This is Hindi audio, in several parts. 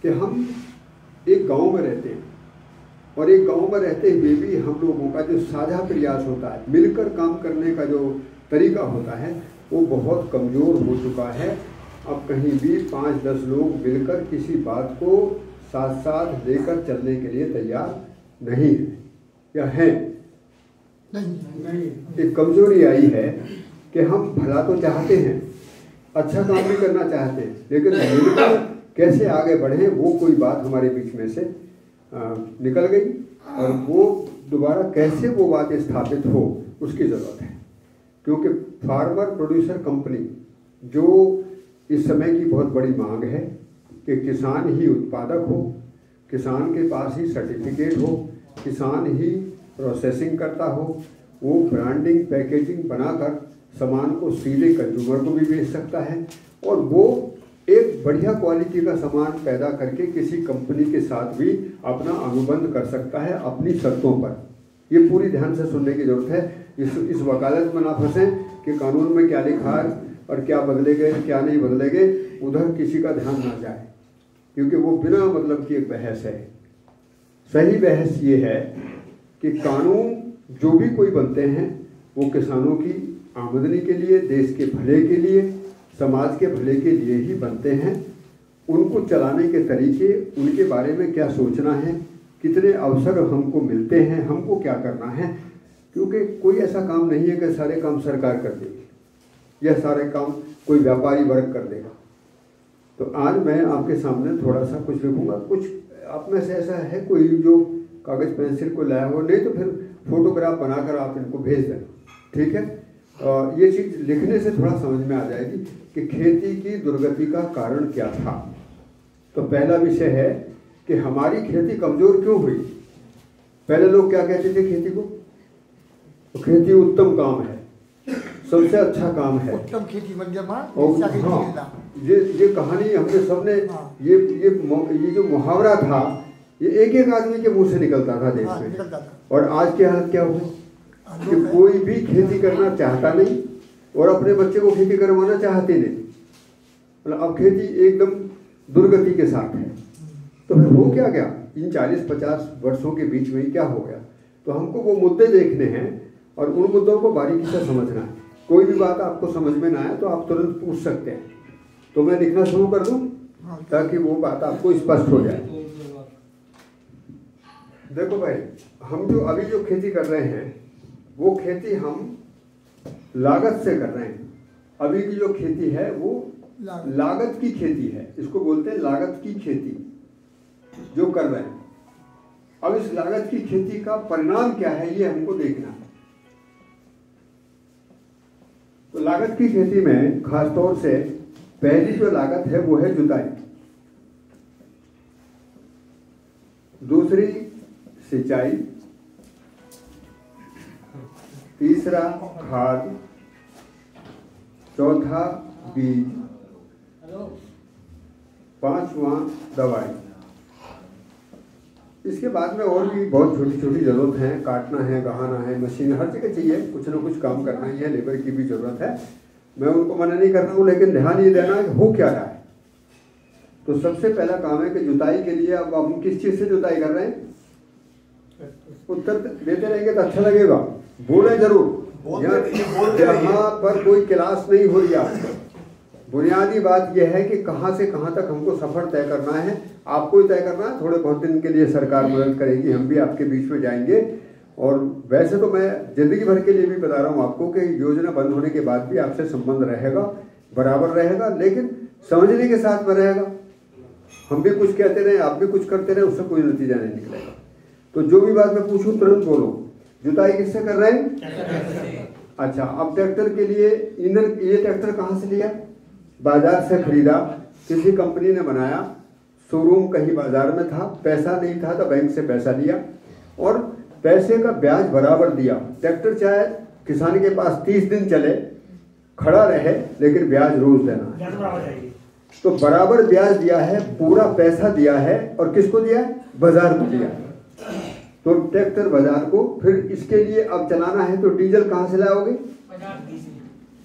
कि हम एक गांव में रहते हैं और एक गांव में रहते हुए भी हम लोगों का जो साझा प्रयास होता है, मिलकर काम करने का जो तरीका होता है, वो बहुत कमज़ोर हो चुका है। अब कहीं भी 5-10 लोग मिलकर किसी बात को साथ साथ लेकर चलने के लिए तैयार नहीं है या हैं? नहीं। एक कमजोरी आई है कि हम भला तो चाहते हैं, अच्छा काम भी करना चाहते हैं, लेकिन मिलकर कैसे आगे बढ़े वो कोई बात हमारे बीच में से निकल गई और वो दोबारा कैसे वो बात स्थापित हो उसकी ज़रूरत है। क्योंकि फार्मर प्रोड्यूसर कंपनी जो इस समय की बहुत बड़ी मांग है कि किसान ही उत्पादक हो, किसान के पास ही सर्टिफिकेट हो, किसान ही प्रोसेसिंग करता हो, वो ब्रांडिंग पैकेजिंग बनाकर सामान को सीधे कंज्यूमर को भी बेच सकता है और वो एक बढ़िया क्वालिटी का सामान पैदा करके किसी कंपनी के साथ भी अपना अनुबंध कर सकता है अपनी शर्तों पर। ये पूरी ध्यान से सुनने की जरूरत है। इस वकालत में ना फंसें कि कानून में क्या लिखा है और क्या बदलेंगे क्या नहीं बदलेंगे, उधर किसी का ध्यान ना जाए, क्योंकि वो बिना मतलब की एक बहस है। सही बहस ये है कि कानून जो भी कोई बनते हैं वो किसानों की आमदनी के लिए, देश के भले के लिए, समाज के भले के लिए ही बनते हैं। उनको चलाने के तरीके, उनके बारे में क्या सोचना है, कितने अवसर हमको मिलते हैं, हमको क्या करना है, क्योंकि कोई ऐसा काम नहीं है कि सारे काम सरकार कर देगी या सारे काम कोई व्यापारी वर्ग कर देगा। तो आज मैं आपके सामने थोड़ा सा कुछ लिखूंगा। कुछ आप में से ऐसा है कोई जो कागज़ पेंसिल को लाया हो, नहीं तो फिर फोटोग्राफ बनाकर आप इनको भेज देना, ठीक है। ये चीज़ लिखने से थोड़ा समझ में आ जाएगी कि खेती की दुर्गति का कारण क्या था। तो पहला विषय है कि हमारी खेती कमज़ोर क्यों हुई। पहले लोग क्या कहते थे खेती को? तो खेती उत्तम काम है, सबसे अच्छा काम है, उत्तम खेती हाँ, ये कहानी हमने सबने ये जो मुहावरा था ये एक आदमी के मुंह से निकलता था देश में। और आज की हालत क्या हुई कि कोई भी खेती करना चाहता नहीं और अपने बच्चे को खेती करवाना चाहते नहीं। मतलब अब खेती एकदम दुर्गति के साथ है। तो फिर हो क्या गया इन 40-50 वर्षों के बीच में क्या हो गया? तो हमको वो मुद्दे देखने हैं और उन मुद्दों को बारीकी से समझना है। कोई भी बात आपको समझ में ना आए तो आप तुरंत पूछ सकते हैं। तो मैं लिखना शुरू कर दूं ताकि वो बात आपको स्पष्ट हो जाए। देखो भाई, हम जो अभी जो खेती कर रहे हैं वो खेती हम लागत से कर रहे हैं। अभी की जो खेती है वो लागत की खेती है, इसको बोलते हैं लागत की खेती जो कर रहे हैं। अब इस लागत की खेती का परिणाम क्या है ये हमको देखना है। तो लागत की खेती में खासतौर से पहली जो लागत है वो है जुताई, दूसरी सिंचाई, तीसरा खाद, चौथा बीज, पांचवा दवाई। इसके बाद में और भी बहुत छोटी छोटी जरूरत है, काटना है, गहाना है, मशीन हर जगह चाहिए, कुछ ना कुछ काम करना ही है, लेबर की भी जरूरत है। मैं उनको मना नहीं कर रहा हूँ, लेकिन ध्यान ये देना है हो क्या रहा है। तो सबसे पहला काम है कि जुताई के लिए अब हम किस चीज से जुताई कर रहे हैं? उत्तर देते रहेंगे तो अच्छा लगेगा, बोले जरूर। यहाँ पर कोई क्लास नहीं हो रही आपको। बुनियादी बात यह है कि कहाँ से कहाँ तक हमको सफर तय करना है, आपको ही तय करना है। थोड़े बहुत दिन के लिए सरकार मदद करेगी, हम भी आपके बीच में जाएंगे। और वैसे तो मैं जिंदगी भर के लिए भी बता रहा हूँ आपको कि योजना बंद होने के बाद भी आपसे संबंध रहेगा, बराबर रहेगा, लेकिन समझने के साथ में रहेगा। हम भी कुछ कहते रहे, आप भी कुछ करते रहे, उससे कोई नतीजा नहीं निकलेगा। तो जो भी बात मैं पूछूं तुरंत बोलो। जुताई किससे कर रहे हैं? अच्छा, अब ट्रैक्टर के लिए ईंधन, ये ट्रैक्टर कहाँ से लिया? बाजार से खरीदा, किसी कंपनी ने बनाया, शोरूम कहीं बाजार में था, पैसा नहीं था तो बैंक से पैसा लिया और पैसे का ब्याज बराबर दिया। ट्रैक्टर चाहे किसान के पास 30 दिन चले, खड़ा रहे, लेकिन ब्याज रोज देना। तो बराबर ब्याज दिया है, पूरा पैसा दिया है, और किसको दिया है? बाजार को दिया। तो ट्रैक्टर बाजार को, फिर इसके लिए अब चलाना है तो डीजल कहाँ से लाओगे?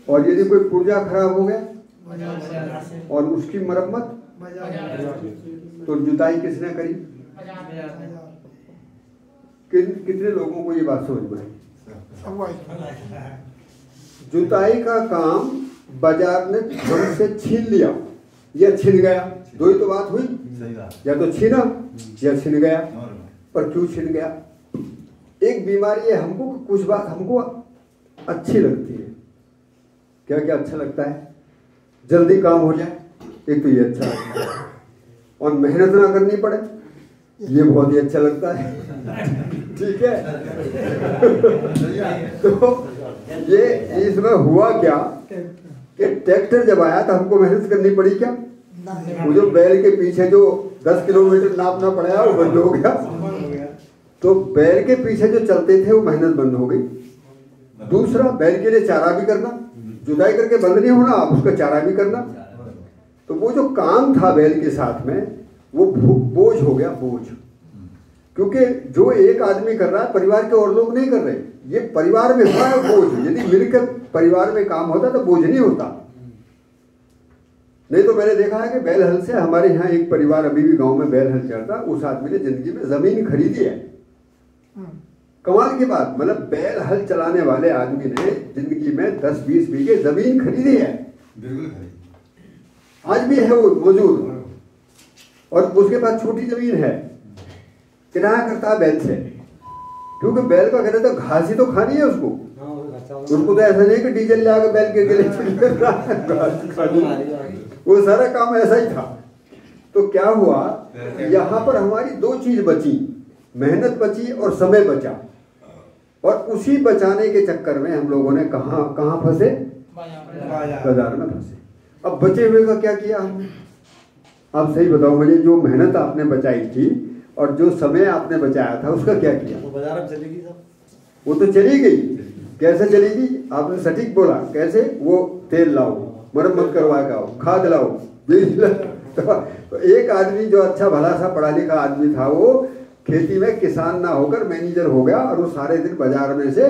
और यदि कोई पुर्जा खराब हो गया और उसकी मरम्मत तो जुताई किसने करी? कितने लोगों को ये बात समझ में आई? जुताई का काम बाजार ने हमसे छीन लिया या छिन गया, दो ही तो बात हुई, या तो छीना या छिन गया। पर क्यों छिन गया? एक बीमारी है हमको, कुछ बात हमको अच्छी लगती है। क्या क्या अच्छा लगता है? जल्दी काम हो जाए, एक तो ये अच्छा लगता है, और मेहनत ना करनी पड़े, ये बहुत ही अच्छा लगता है। ठीक है। तो ये इसमें हुआ क्या कि ट्रैक्टर जब आया तो हमको मेहनत करनी पड़ी क्या? वो जो बैल के पीछे जो 10 किलोमीटर नापना पड़ा वो बंद हो गया। तो बैल के पीछे जो चलते थे वो मेहनत बंद हो गई। दूसरा, बैल के लिए चारा भी करना, जुताई करके बंद नहीं होना, अब उसका चारा भी करना। तो वो जो काम था बैल के साथ में वो बोझ हो गया, बोझ। क्योंकि जो एक आदमी कर रहा है, परिवार के और लोग नहीं कर रहे, ये परिवार में हुआ है बोझ। यदि मिलकर परिवार में काम होता तो बोझ नहीं होता। नहीं तो मैंने देखा है कि बैल हल से, हमारे यहाँ एक परिवार अभी भी गांव में बैल हल चलता, उस आदमी ने जिंदगी में जमीन खरीदी है। कमाल की बात, मतलब बैल हल चलाने वाले आदमी ने जिंदगी में 10-20 बीघे जमीन खरीदी है। आज भी है वो मौजूद, और उसके पास छोटी जमीन है, किराया करता है बैल से। क्योंकि बैल का कहते तो घास ही तो खानी है उसको। उनको तो ऐसा नहीं कि डीजल ला के बैल के गले वो सारा काम ऐसा ही था। तो क्या हुआ, यहाँ पर हमारी दो चीज बची, मेहनत बची और समय बचा। और उसी बचाने के चक्कर में हम लोगों ने कहाँ फंसे? बाजार में फंसे। अब बचे हुए का क्या किया हमने? आप सही बताओ मुझे, जो मेहनत आपने बचाई थी और जो समय आपने बचाया था उसका क्या किया? तो बाजार में चलेगी सब, वो तो चली गई। कैसे चलेगी? आपने सटीक बोला, कैसे? वो तेल लाओ, मरम्मत करवा के आओ, खाद लाओ, बीज लाओ। तो एक आदमी जो अच्छा भला सा पढ़ा लिखा आदमी था, वो खेती में किसान ना होकर मैनेजर हो गया, और वो सारे दिन बाजार में से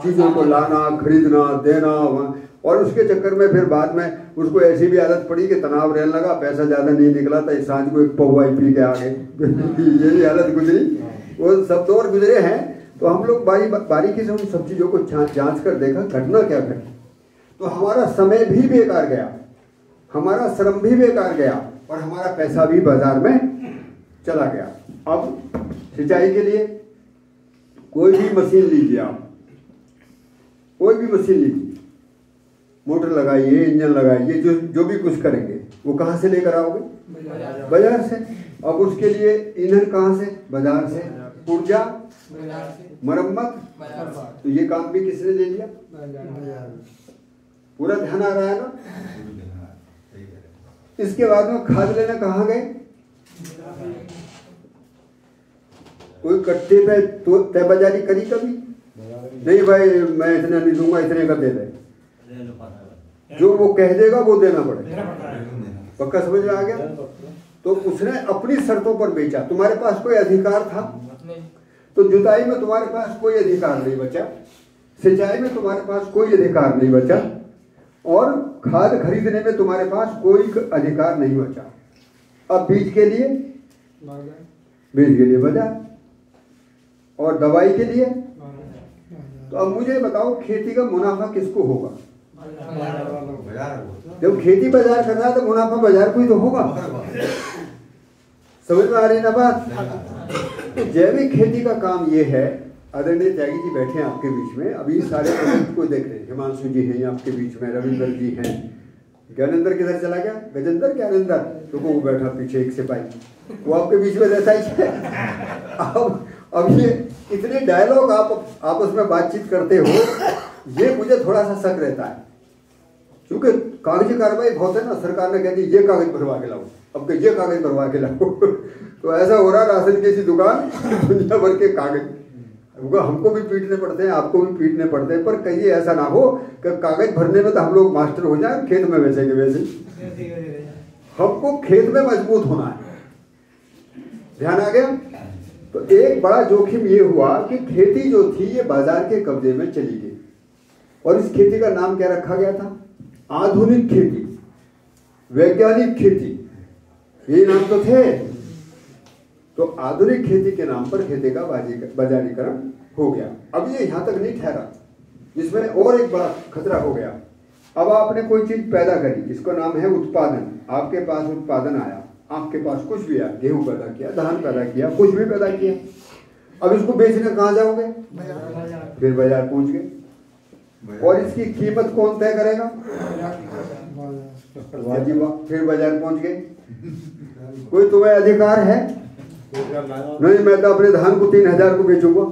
चीजों को लाना, खरीदना, देना, और उसके चक्कर में फिर बाद में उसको ऐसी भी आदत पड़ी कि तनाव रहने लगा, पैसा ज्यादा नहीं निकला था, सांझ को एक पौवा पी के आ गए। ये भी हालत गुजरी, वो सब दौर गुजरे हैं। तो हम लोग बारीकी से उन सब चीजों को जांच कर देखा घटना क्या घटी। तो हमारा समय भी बेकार गया, हमारा श्रम भी बेकार गया, और हमारा पैसा भी बाजार में चला गया। अब सिंचाई के लिए कोई भी मशीन लीजिए, आप कोई भी मशीन लीजिए, मोटर लगाइए, इंजन लगाइए, जो भी कुछ करेंगे वो कहाँ से लेकर आओगे? बाजार से। अब उसके लिए ईंधन कहाँ से? बाजार से। ऊर्जा, मरम्मत, तो ये काम भी किसने ले लिया? पूरा ध्यान आ रहा है ना? इसके बाद में खाद लेना कहाँ गए? कोई कट्टे पे तो तय बाजारी करी कभी? नहीं भाई, मैं इतना नहीं दूंगा, इतने का दे दे। जो वो कह देगा वो देना पड़ेगा। पक्का समझ में आ गया? तो उसने अपनी शर्तों पर बेचा। तुम्हारे पास कोई अधिकार था? तो जुताई में तुम्हारे पास कोई अधिकार नहीं बचा, सिंचाई में तुम्हारे पास कोई अधिकार नहीं बचा, और खाद खरीदने में तुम्हारे पास कोई अधिकार नहीं बचा। अब बीज के लिए बाजार, और दवाई के लिए। तो अब मुझे बताओ, खेती का मुनाफा किसको होगा? जब खेती बाजार कर रहा है तो मुनाफा बाजार को ही तो होगा। समझ में आ रही ना बात? तो जैविक खेती का काम ये है। आदरणीय त्यागी जी बैठे हैं आपके बीच में, अभी सारे को देख रहे हैं। हिमांशु जी हैं आपके बीच में, रविंदर जी हैं, ज्ञानेंद्र किधर चला गया? गजेंद्र ज्ञानेंद्र, तो वो बैठा पीछे एक सिपाही, वो आपके बीच में रहता ही है। अब ये इतने डायलॉग आप आपस में बातचीत करते हो, ये मुझे थोड़ा सा शक रहता है, क्योंकि कागजी कार्रवाई बहुत है ना। सरकार ने कह दी ये कागज भरवा के लाओ, अब के ये कागज भरवा के लाओ। तो ऐसा हो रहा राशन की सी दुकान, दुनिया भर के कागज, हमको भी पीटने पड़ते हैं, आपको भी पीटने पड़ते हैं। पर कहीं ऐसा ना हो कि कागज भरने में तो हम लोग मास्टर हो जाए, खेत में वैसे के वैसे। हमको खेत में मजबूत होना है। ध्यान आ गया? तो एक बड़ा जोखिम ये हुआ कि खेती जो थी ये बाजार के कब्जे में चली गई, और इस खेती का नाम क्या रखा गया था? आधुनिक खेती, वैज्ञानिक खेती, ये नाम तो थे। तो आधुनिक खेती के नाम पर खेती का बाजारीकरण हो गया। अब ये यहाँ तक नहीं ठहरा, इसमें और एक बड़ा खतरा हो गया। अब आपने कोई चीज पैदा करी, इसका नाम है उत्पादन। आपके पास उत्पादन आया, आपके पास कुछ भी आया, गेहूं पैदा किया, धान पैदा किया, कुछ भी पैदा किया। अब इसको बेचने कहाँ जाओगे? फिर बाजार पहुंच गए। और इसकी कीमत कौन तय करेगा? वाजिब। फिर बाजार पहुंच गए। कोई तुम्हें अधिकार है? नहीं, मैं तो अपने धान को 3000 को बेचूंगा।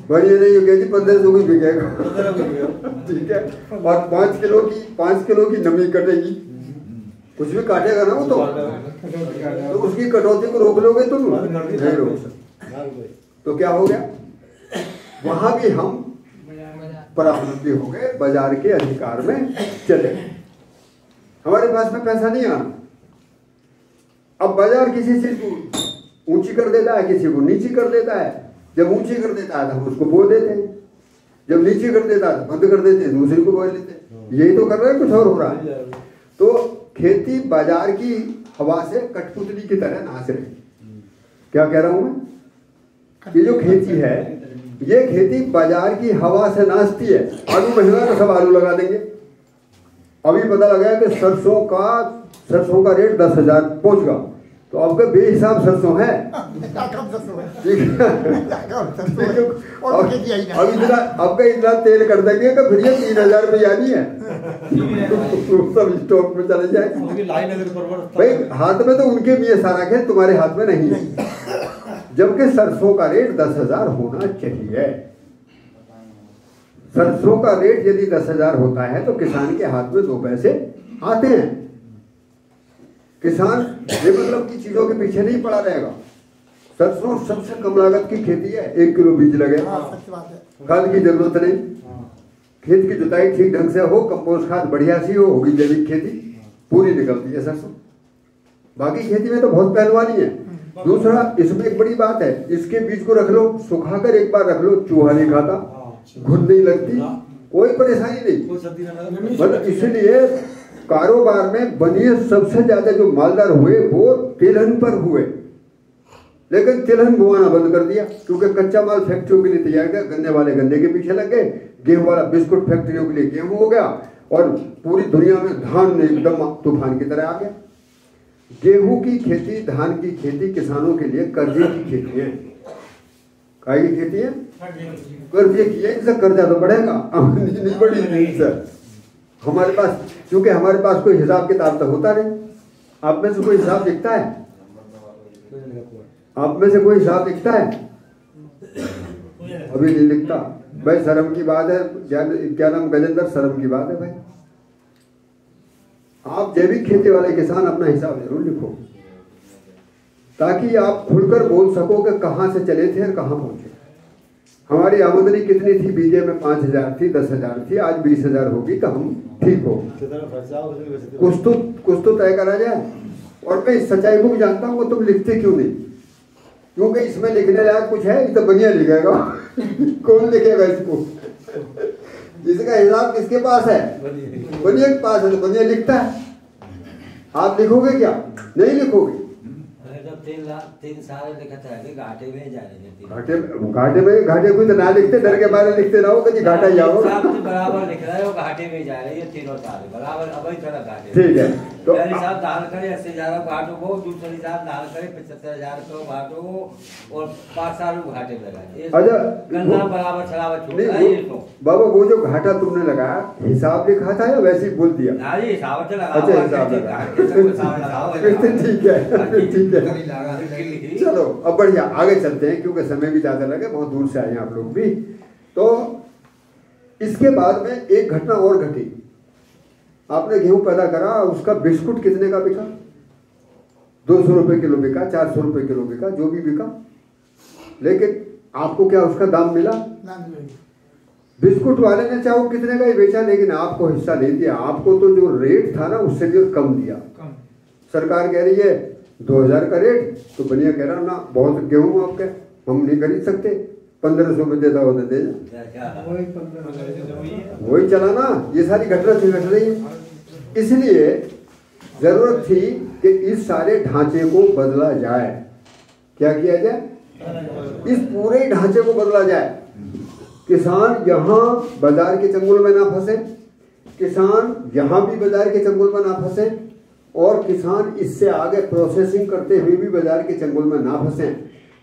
भाई ये नहीं होगा जी, 1500 की बिकेगा। ठीक है। और 5 किलो की नमी कटेगी, कुछ भी काटेगा ना वो तो उसकी कटौती को रोक लोगे तुम? नहीं रोक सकते। तो क्या हो गया? वहां भी हम परावलंबी हो गए, बाजार के अधिकार में चले। हमारे पास में पैसा नहीं आना। अब बाजार किसी चीज को ऊंची कर देता है, किसी को नीची कर देता है। जब ऊंची कर देता है तो हम उसको बो देते हैं, जब नीची कर देता है तो बंद कर देते हैं, दूसरे को बो लेते हैं। यही तो कर रहे हैं, कुछ और हो रहा है। तो खेती बाजार की हवा से कठपुतली की तरह नाच रही। क्या कह रहा हूं मैं? ये जो खेती है, ये खेती बाजार की हवा से नाचती है। आलू महंगा तो सब आलू लगा देंगे। अभी पता लगा है कि सरसों का रेट 10,000 पहुंच गया, तो आपका बेहिसाब सरसों है। ठीक है। अब इतना तेल कर देंगे कि फिर ये 3000 रुपये यानी है सब स्टॉक में चले जाए। भाई हाथ में तो उनके भी है सारा खेल, तुम्हारे हाथ में नहीं है। जबकि सरसों का रेट 10,000 होना चाहिए। सरसों का रेट यदि 10,000 होता है तो किसान के हाथ में 2 पैसे आते हैं। किसान ये मतलब की चीजों के पीछे नहीं पड़ा रहेगा। सरसों सबसे कम लागत की खेती है। 1 किलो बीज लगे, खाद की जरूरत नहीं, खेत की जुताई ठीक ढंग से हो, कंपोस्ट खाद बढ़िया सी हो, होगी जैविक खेती, पूरी निकलती है सरसों। बाकी खेती में तो बहुत पहलवानी है। दूसरा, इसमें एक बड़ी बात है, इसके बीज को रख लो, सुखाकर एक बार रख लो, चूहा नहीं खाता, घुन नहीं लगती, कोई परेशानी नहीं। मतलब इसलिए कारोबार में बनिए सबसे ज्यादा जो मालदार हुए वो तिलहन पर हुए। लेकिन तिलहन बोआना बंद कर दिया, क्योंकि कच्चा माल फैक्ट्रियों के लिए तैयार किया, गन्ने वाले गन्ने के पीछे लग गए, गेहूं वाला बिस्कुट फैक्ट्रियों के लिए गेहूं हो गया, और पूरी दुनिया में धान एकदम तूफान की तरह आ गया। गेहूं की खेती, धान की खेती किसानों के लिए कर्जे की खेती है। काय की खेती है? कर्जे की है। इससे कर्जा तो बढ़ेगा, नहीं बढ़ी सर। हमारे पास, क्योंकि हमारे पास कोई हिसाब किताब तो होता नहीं। आप में से कोई हिसाब दिखता है? आप में से कोई हिसाब दिखता है? अभी नहीं दिखता भाई। शर्म की बात है। क्या नाम गजेंद्र, शर्म की बात है भाई। आप जैविक खेती वाले किसान अपना हिसाब जरूर लिखो, ताकि आप खुलकर बोल सको कि कहां से चले थे और कहां पहुंचे। हमारी आमदनी कितनी थी? बीजे में 5,000 थी, 10,000 थी, आज 20,000 होगी तो हम ठीक हो। कुछ तो तय करा जाए। और मैं इस सच्चाई को भी जानता हूँ, वो तुम लिखते क्यों नहीं? क्योंकि इसमें लिखने लायक कुछ है, ये तो बनिया लिखेगा। कौन लिखेगा इसको? इसका हिसाब किसके पास है? बनिया के पास है। तो बनिया लिखता है। आप लिखोगे क्या? नहीं लिखोगे। 3 साल लिखा था कि घाटे में जा रहे थे। घाटे कोई तो ना लिखते, डर के बारे लिखते रहो कि घाटा ही आओ। बराबर लिख रहा है वो घाटे में जा रहे हैं 3 साल बराबर। अब थोड़ा घाटे। ठीक है। तो पहले साहब धान करे 80,000 घाटों को, दूसरे साहब धान करे 75,000 को घाटों को, और 5 साल घाटे में लगा। अच्छा, गन्ना बराबर छलावा छूट रहा है इसको। बाबा वो जो घाटा तुमने लगाया, हिसाब लिखा था या वैसे ही बोल दिया? हाँ जी, हिसाब से लगा। अच्छा, हिसाब लगा। ठीक है, ठीक है। चलो अब बढ़िया आगे चलते हैं, क्योंकि समय भी ज्यादा लगे, बहुत दूर से आए हैं आप लोग भी। तो इसके बाद में एक घटना और घटी। आपने गेहूं पैदा करा, उसका बिस्कुट कितने का बिका? 200 रुपए किलो बिका, 400 रुपए किलो बिका, जो भी बिका। लेकिन आपको क्या उसका दाम मिला? बिस्कुट वाले ने चाहे वो कितने का ही बेचा, लेकिन आपको हिस्सा नहीं दिया। आपको तो जो रेट था ना, उससे भी कम दिया। सरकार कह रही है 2000 का रेट, तो बनिया कह रहा ना बहुत गेहूं आपके हम नहीं खरीद सकते, 1500 में देता हो तो दे। वही चला ना। ये सारी घटना घट रही है। इसलिए जरूरत थी कि इस सारे ढांचे को बदला जाए। क्या किया जाए? इस पूरे ढांचे को बदला जाए। किसान यहाँ बाजार के चंगुल में ना फंसे, किसान यहाँ भी बाजार के चंगुल में ना फंसे, और किसान इससे आगे प्रोसेसिंग करते हुए भी बाजार के चंगुल में ना फंसे,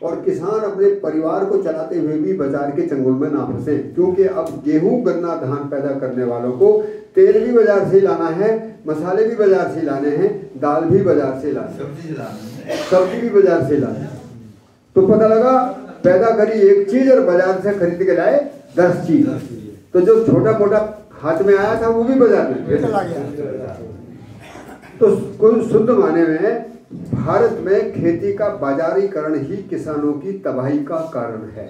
और किसान अपने परिवार को चलाते हुए भी बाजार के चंगुल में ना फंसे। क्योंकि अब गेहूं, गन्ना, धान पैदा करने वालों को तेल भी बाजार से लाना है, मसाले भी बाजार से लाने हैं, दाल भी बाजार से लाना है, सब्जी भी बाजार से लाना है। तो पता लगा पैदा करी एक चीज और बाजार से खरीद के लाए 10 चीज। तो जो छोटा मोटा हाथ में आया था वो भी बाजार में चला गया। तो कुल शुद्ध माने में भारत में खेती का बाजारीकरण ही किसानों की तबाही का कारण है।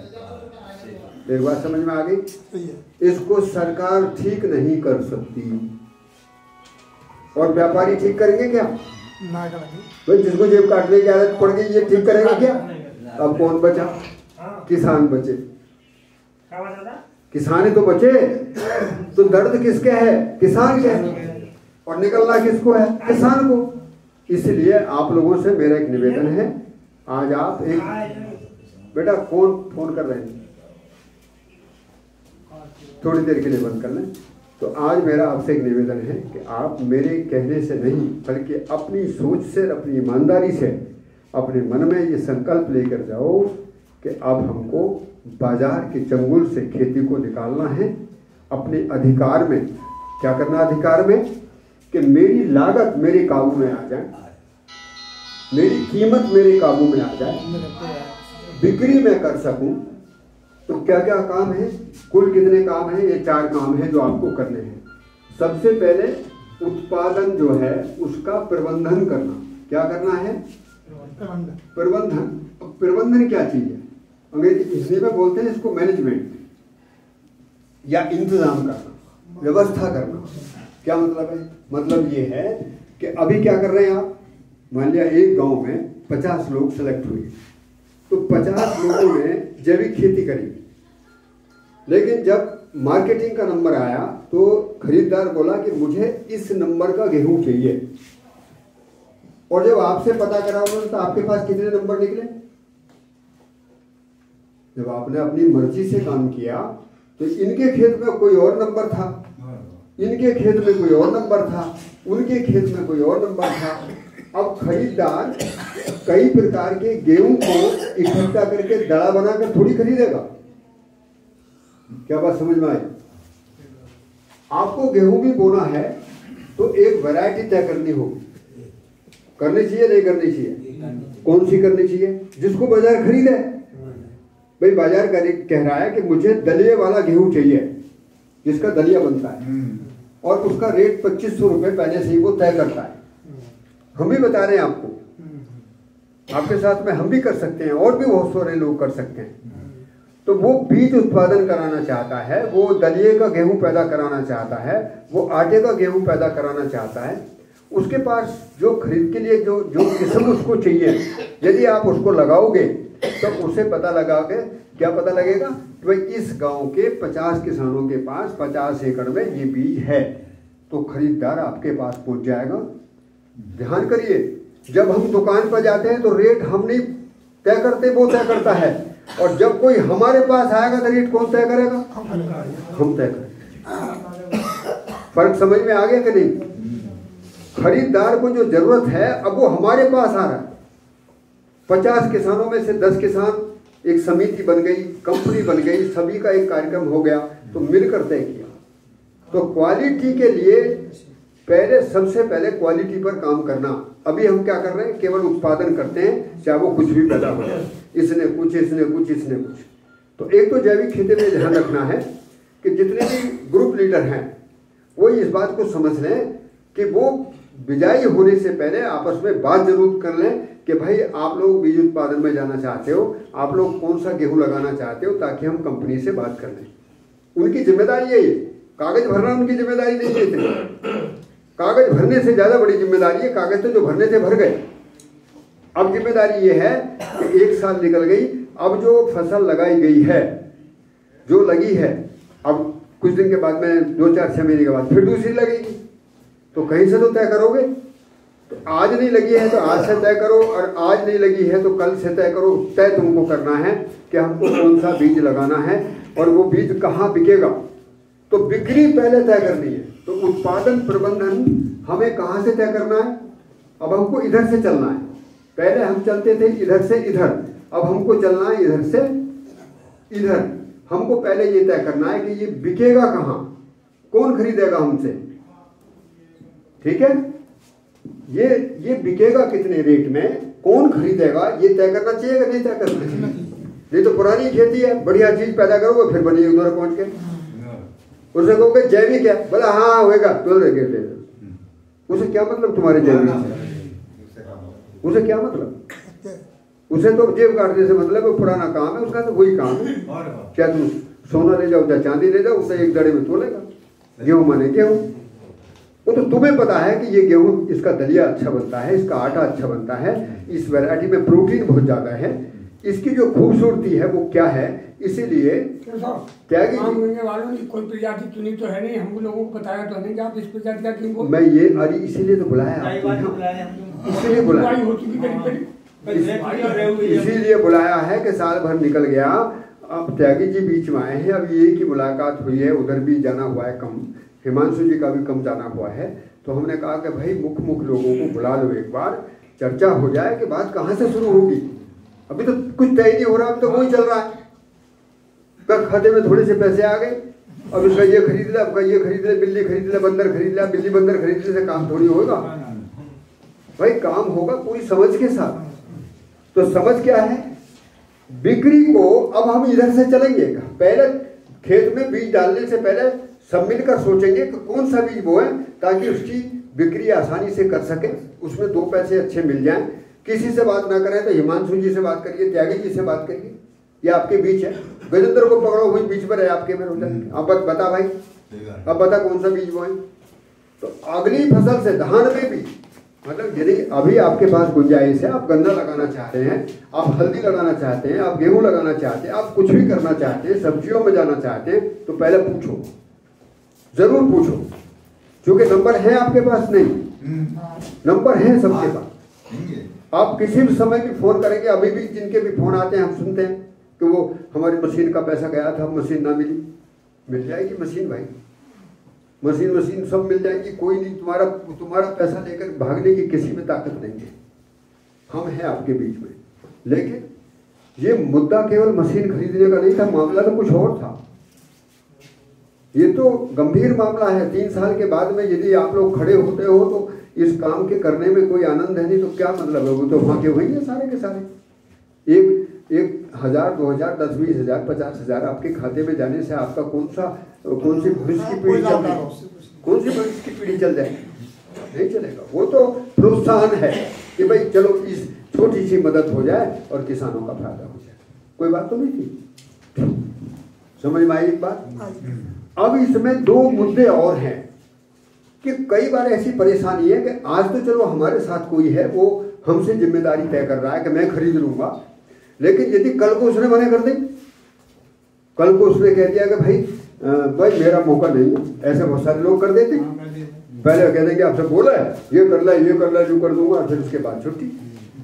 एक बात समझ में आ गई? इसको सरकार ठीक नहीं कर सकती, और व्यापारी ठीक करेंगे क्या? भाई जिसको जेब काटने की आदत पड़ गई ये ठीक करेगा क्या? अब कौन बचा? किसान बचे। किसान ही तो बचे। तो दर्द किसके है? किसान के है। और निकलना किसको है? किसान को। इसलिए आप लोगों से मेरा एक निवेदन है, आज आप एक बेटा कौन फोन कर रहे हैं, थोड़ी देर के लिए बंद कर लें। तो आज मेरा आपसे एक निवेदन है कि आप मेरे कहने से नहीं बल्कि अपनी सोच से, अपनी ईमानदारी से अपने मन में ये संकल्प लेकर जाओ कि अब हमको बाजार के चंगुल से खेती को निकालना है, अपने अधिकार में। क्या करना अधिकार में? कि मेरी लागत मेरे काबू में आ जाए, मेरी कीमत मेरे काबू में आ जाए, बिक्री मैं कर सकूं। तो क्या क्या काम है? कुल कितने काम हैं? ये 4 काम हैं जो आपको करने हैं। सबसे पहले उत्पादन जो है उसका प्रबंधन करना। क्या करना है? प्रबंधन। प्रबंधन क्या चीज है? अंग्रेजी हिंदी में बोलते हैं इसको मैनेजमेंट, या इंतजाम करना, व्यवस्था करना। क्या मतलब है? मतलब ये है कि अभी क्या कर रहे हैं आप? मान लिया एक गांव में 50 लोग सेलेक्ट हुए, तो 50 लोगों ने जैविक खेती करी, लेकिन जब मार्केटिंग का नंबर आया तो खरीदार बोला कि मुझे इस नंबर का गेहूं चाहिए। और जब आपसे पता करा उन्होंने तो आपके पास कितने नंबर निकले? जब आपने अपनी मर्जी से काम किया तो इनके खेत में कोई और नंबर था, इनके खेत में कोई और नंबर था, उनके खेत में कोई और नंबर था। अब खरीदार कई प्रकार के गेहूं को इकट्ठा करके दड़ा बनाकर थोड़ी खरीदेगा। क्या बात समझ में आई? आपको गेहूं भी बोना है तो एक वैरायटी तय करनी होगी। करनी चाहिए नहीं करनी चाहिए? कौन सी करनी चाहिए? जिसको बाजार खरीदे। भाई बाजार कह रहा है कि मुझे दलिये वाला गेहूं चाहिए, जिसका दलिया बनता है, और उसका रेट 2500 रुपये पहले से ही वो तय करता है। हम भी बता रहे हैं आपको, आपके साथ में हम भी कर सकते हैं, और भी बहुत सारे लोग कर सकते हैं। तो वो बीज उत्पादन कराना चाहता है, वो दलिये का गेहूं पैदा कराना चाहता है, वो आटे का गेहूं पैदा कराना चाहता है। उसके पास जो खरीद के लिए जो किस्म उसको चाहिए, यदि आप उसको लगाओगे तो उसे पता लगाओगे। क्या पता लगेगा? कि भाई इस गांव के 50 किसानों के पास 50 एकड़ में ये बीज है, तो खरीदार आपके पास पहुंच जाएगा। ध्यान करिए, जब हम दुकान पर जाते हैं तो रेट हम नहीं तय करते, वो तय करता है। और जब कोई हमारे पास आएगा तो रेट कौन तय करेगा? हम तय करेंगे। फर्क समझ में आ गया कि नहीं? खरीदार को जो जरूरत है अब वो हमारे पास आ रहा है। 50 किसानों में से 10 किसान, एक समिति बन गई, कंपनी बन गई, सभी का एक कार्यक्रम हो गया, तो मिलकर तय किया। तो क्वालिटी के लिए पहले, सबसे पहले क्वालिटी पर काम करना। अभी हम क्या कर रहे हैं? केवल उत्पादन करते हैं, चाहे वो कुछ भी पैदा हो जाए, इसने कुछ, इसने कुछ, इसने कुछ। तो एक तो जैविक खेती में ध्यान रखना है कि जितने भी ग्रुप लीडर हैं वो इस बात को समझ लें कि वो बिजाई होने से पहले आपस में बात जरूर कर लें कि भाई आप लोग बीज उत्पादन में जाना चाहते हो, आप लोग कौन सा गेहूं लगाना चाहते हो, ताकि हम कंपनी से बात कर लें। उनकी जिम्मेदारी है ये, कागज भरना उनकी जिम्मेदारी नहीं है। इतनी कागज भरने से ज्यादा बड़ी जिम्मेदारी है, कागज तो जो भरने थे भर गए। अब जिम्मेदारी ये है कि 1 साल निकल गई, अब जो फसल लगाई गई है, जो लगी है, अब कुछ दिन के बाद में 2-4-6 महीने के बाद फिर दूसरी लगेगी, तो कहीं से तो तय करोगे। तो आज नहीं लगी है तो आज से तय करो, और आज नहीं लगी है तो कल से तय करो। तय तुमको करना है कि हमको कौन सा बीज लगाना है और वो बीज कहाँ बिकेगा। तो बिक्री पहले तय करनी है। तो उत्पादन प्रबंधन हमें कहाँ से तय करना है? अब हमको इधर से चलना है। पहले हम चलते थे इधर से इधर, अब हमको चलना है इधर से इधर। हमको पहले ये तय करना है कि ये बिकेगा कहाँ, कौन खरीदेगा हमसे, ठीक है। ये बिकेगा कितने रेट में, कौन खरीदेगा, ये तय करना चाहिए कि नहीं तय करना चाहिए? नहीं तो पुरानी खेती है, बढ़िया चीज पैदा करोगे फिर बनिए उधर पहुंच के उसे कहोगे जैविक है, बोला हाँ होएगा, तो उसे क्या मतलब तुम्हारे जैविक से? उसे क्या मतलब? उसे तो जेब काटने से मतलब है, पुराना काम है उसका, तो वही काम है। क्या तुम सोना ले जाओ या चांदी ले जाओ, उसे एक दड़े में तोलेगा। गेहूं माने गेहूं, वो तो तुम्हें पता है कि ये गेहूं, इसका दलिया अच्छा बनता है, इसका आटा अच्छा बनता है, इस वैरायटी में प्रोटीन बहुत ज्यादा है, इसकी जो खूबसूरती है वो क्या है। इसीलिए क्या वालों ने कोई प्रजाति चुनी तो है नहीं, हम लोगों को बताया तो नहीं कि आप इस प्रजाति का क्यों बोल। मैं ये अरे इसीलिए तो बुलाया, इसीलिए बुलाया, इसीलिए बुलाया है कि साल भर निकल गया, अब त्यागी जी बीच में आए हैं, अब ये की मुलाकात हुई है, उधर भी जाना हुआ है कम, हिमांशु जी का भी कम जाना हुआ है। तो हमने कहा कि भाई मुख्य लोगों को बुला लो, एक बार चर्चा हो जाए कि बात कहाँ से शुरू होगी। अभी तो कुछ तय नहीं हो रहा, अभी तो वही चल रहा है। खाते में थोड़े से पैसे आ गए, अब इसका ये खरीद ले, आपका ये खरीद ले, बिल्ली खरीद ले, बंदर खरीद ले, बिल्ली बंदर खरीदने से काम थोड़ी होगा भाई, काम होगा पूरी समझ के साथ। तो समझ क्या है, बिक्री को अब हम इधर से चलेंगे। पहले खेत में बीज डालने से पहले सब मिलकर सोचेंगे कि कौन सा बीज बोए ताकि उसकी बिक्री आसानी से कर सके, उसमें 2 पैसे अच्छे मिल जाएं। किसी से बात ना करें तो हिमांशु जी से बात करिए, त्यागी जी से बात करिए, ये आपके बीच है। गजेंद्र को पकड़ो, वही बीच पर है आपके में। अब बता भाई, अब बता कौन सा बीज बोए। तो अगली फसल से धान में भी मतलब यदि अभी आपके पास गुंजाइश है, आप गन्ना लगाना चाहते हैं, आप हल्दी लगाना चाहते हैं, आप गेहूं लगाना चाहते हैं, आप कुछ भी करना चाहते हैं, सब्जियों में जाना चाहते हैं, तो पहले पूछो, जरूर पूछो, क्योंकि नंबर है आपके पास नहीं, नंबर है सबके पास। आप किसी भी समय भी फोन करेंगे, अभी भी जिनके भी फोन आते हैं हम सुनते हैं कि वो हमारी मशीन का पैसा गया था, मशीन ना मिली। मिल जाएगी मशीन भाई, मशीन सब मिल जाएगी, कोई नहीं, तुम्हारा पैसा लेकर भागने की किसी में ताकत नहीं है। हम हैं आपके बीच में। लेकिन ये मुद्दा केवल मशीन खरीदने का नहीं था, मामला तो कुछ और था। ये तो गंभीर मामला है। 3 साल के बाद में यदि आप लोग खड़े होते हो तो इस काम के करने में कोई आनंद है नहीं, तो क्या मतलब है? वो तो वहाँ के वही है सारे के सारे। एक 1000, 2000, 10, 20 हजार, 50 हजार आपके खाते में जाने से आपका कौन सी भविष्य की पीढ़ी चल जाएगी? कौन सी भविष्य की पीढ़ी चल जाएगी? नहीं चलेगा। वो तो प्रोत्साहन है कि भाई चलो इस छोटी सी मदद हो जाए और किसानों का फायदा हो जाए। कोई बात तो नहीं थी, समझ में आई एक बात। अब इसमें 2 मुद्दे और हैं कि कई बार ऐसी परेशानी है कि आज तो चलो हमारे साथ कोई है, वो हमसे जिम्मेदारी तय कर रहा है कि मैं खरीद लूंगा, लेकिन यदि कल को उसने मना कर दी, कल को उसने कह दिया कि भाई मेरा मौका नहीं है, ऐसे बहुत सारे लोग कर देते। पहले कह देंगे आपसे बोला है ये कर ला जो कर दूंगा, फिर उसके बाद छुट्टी।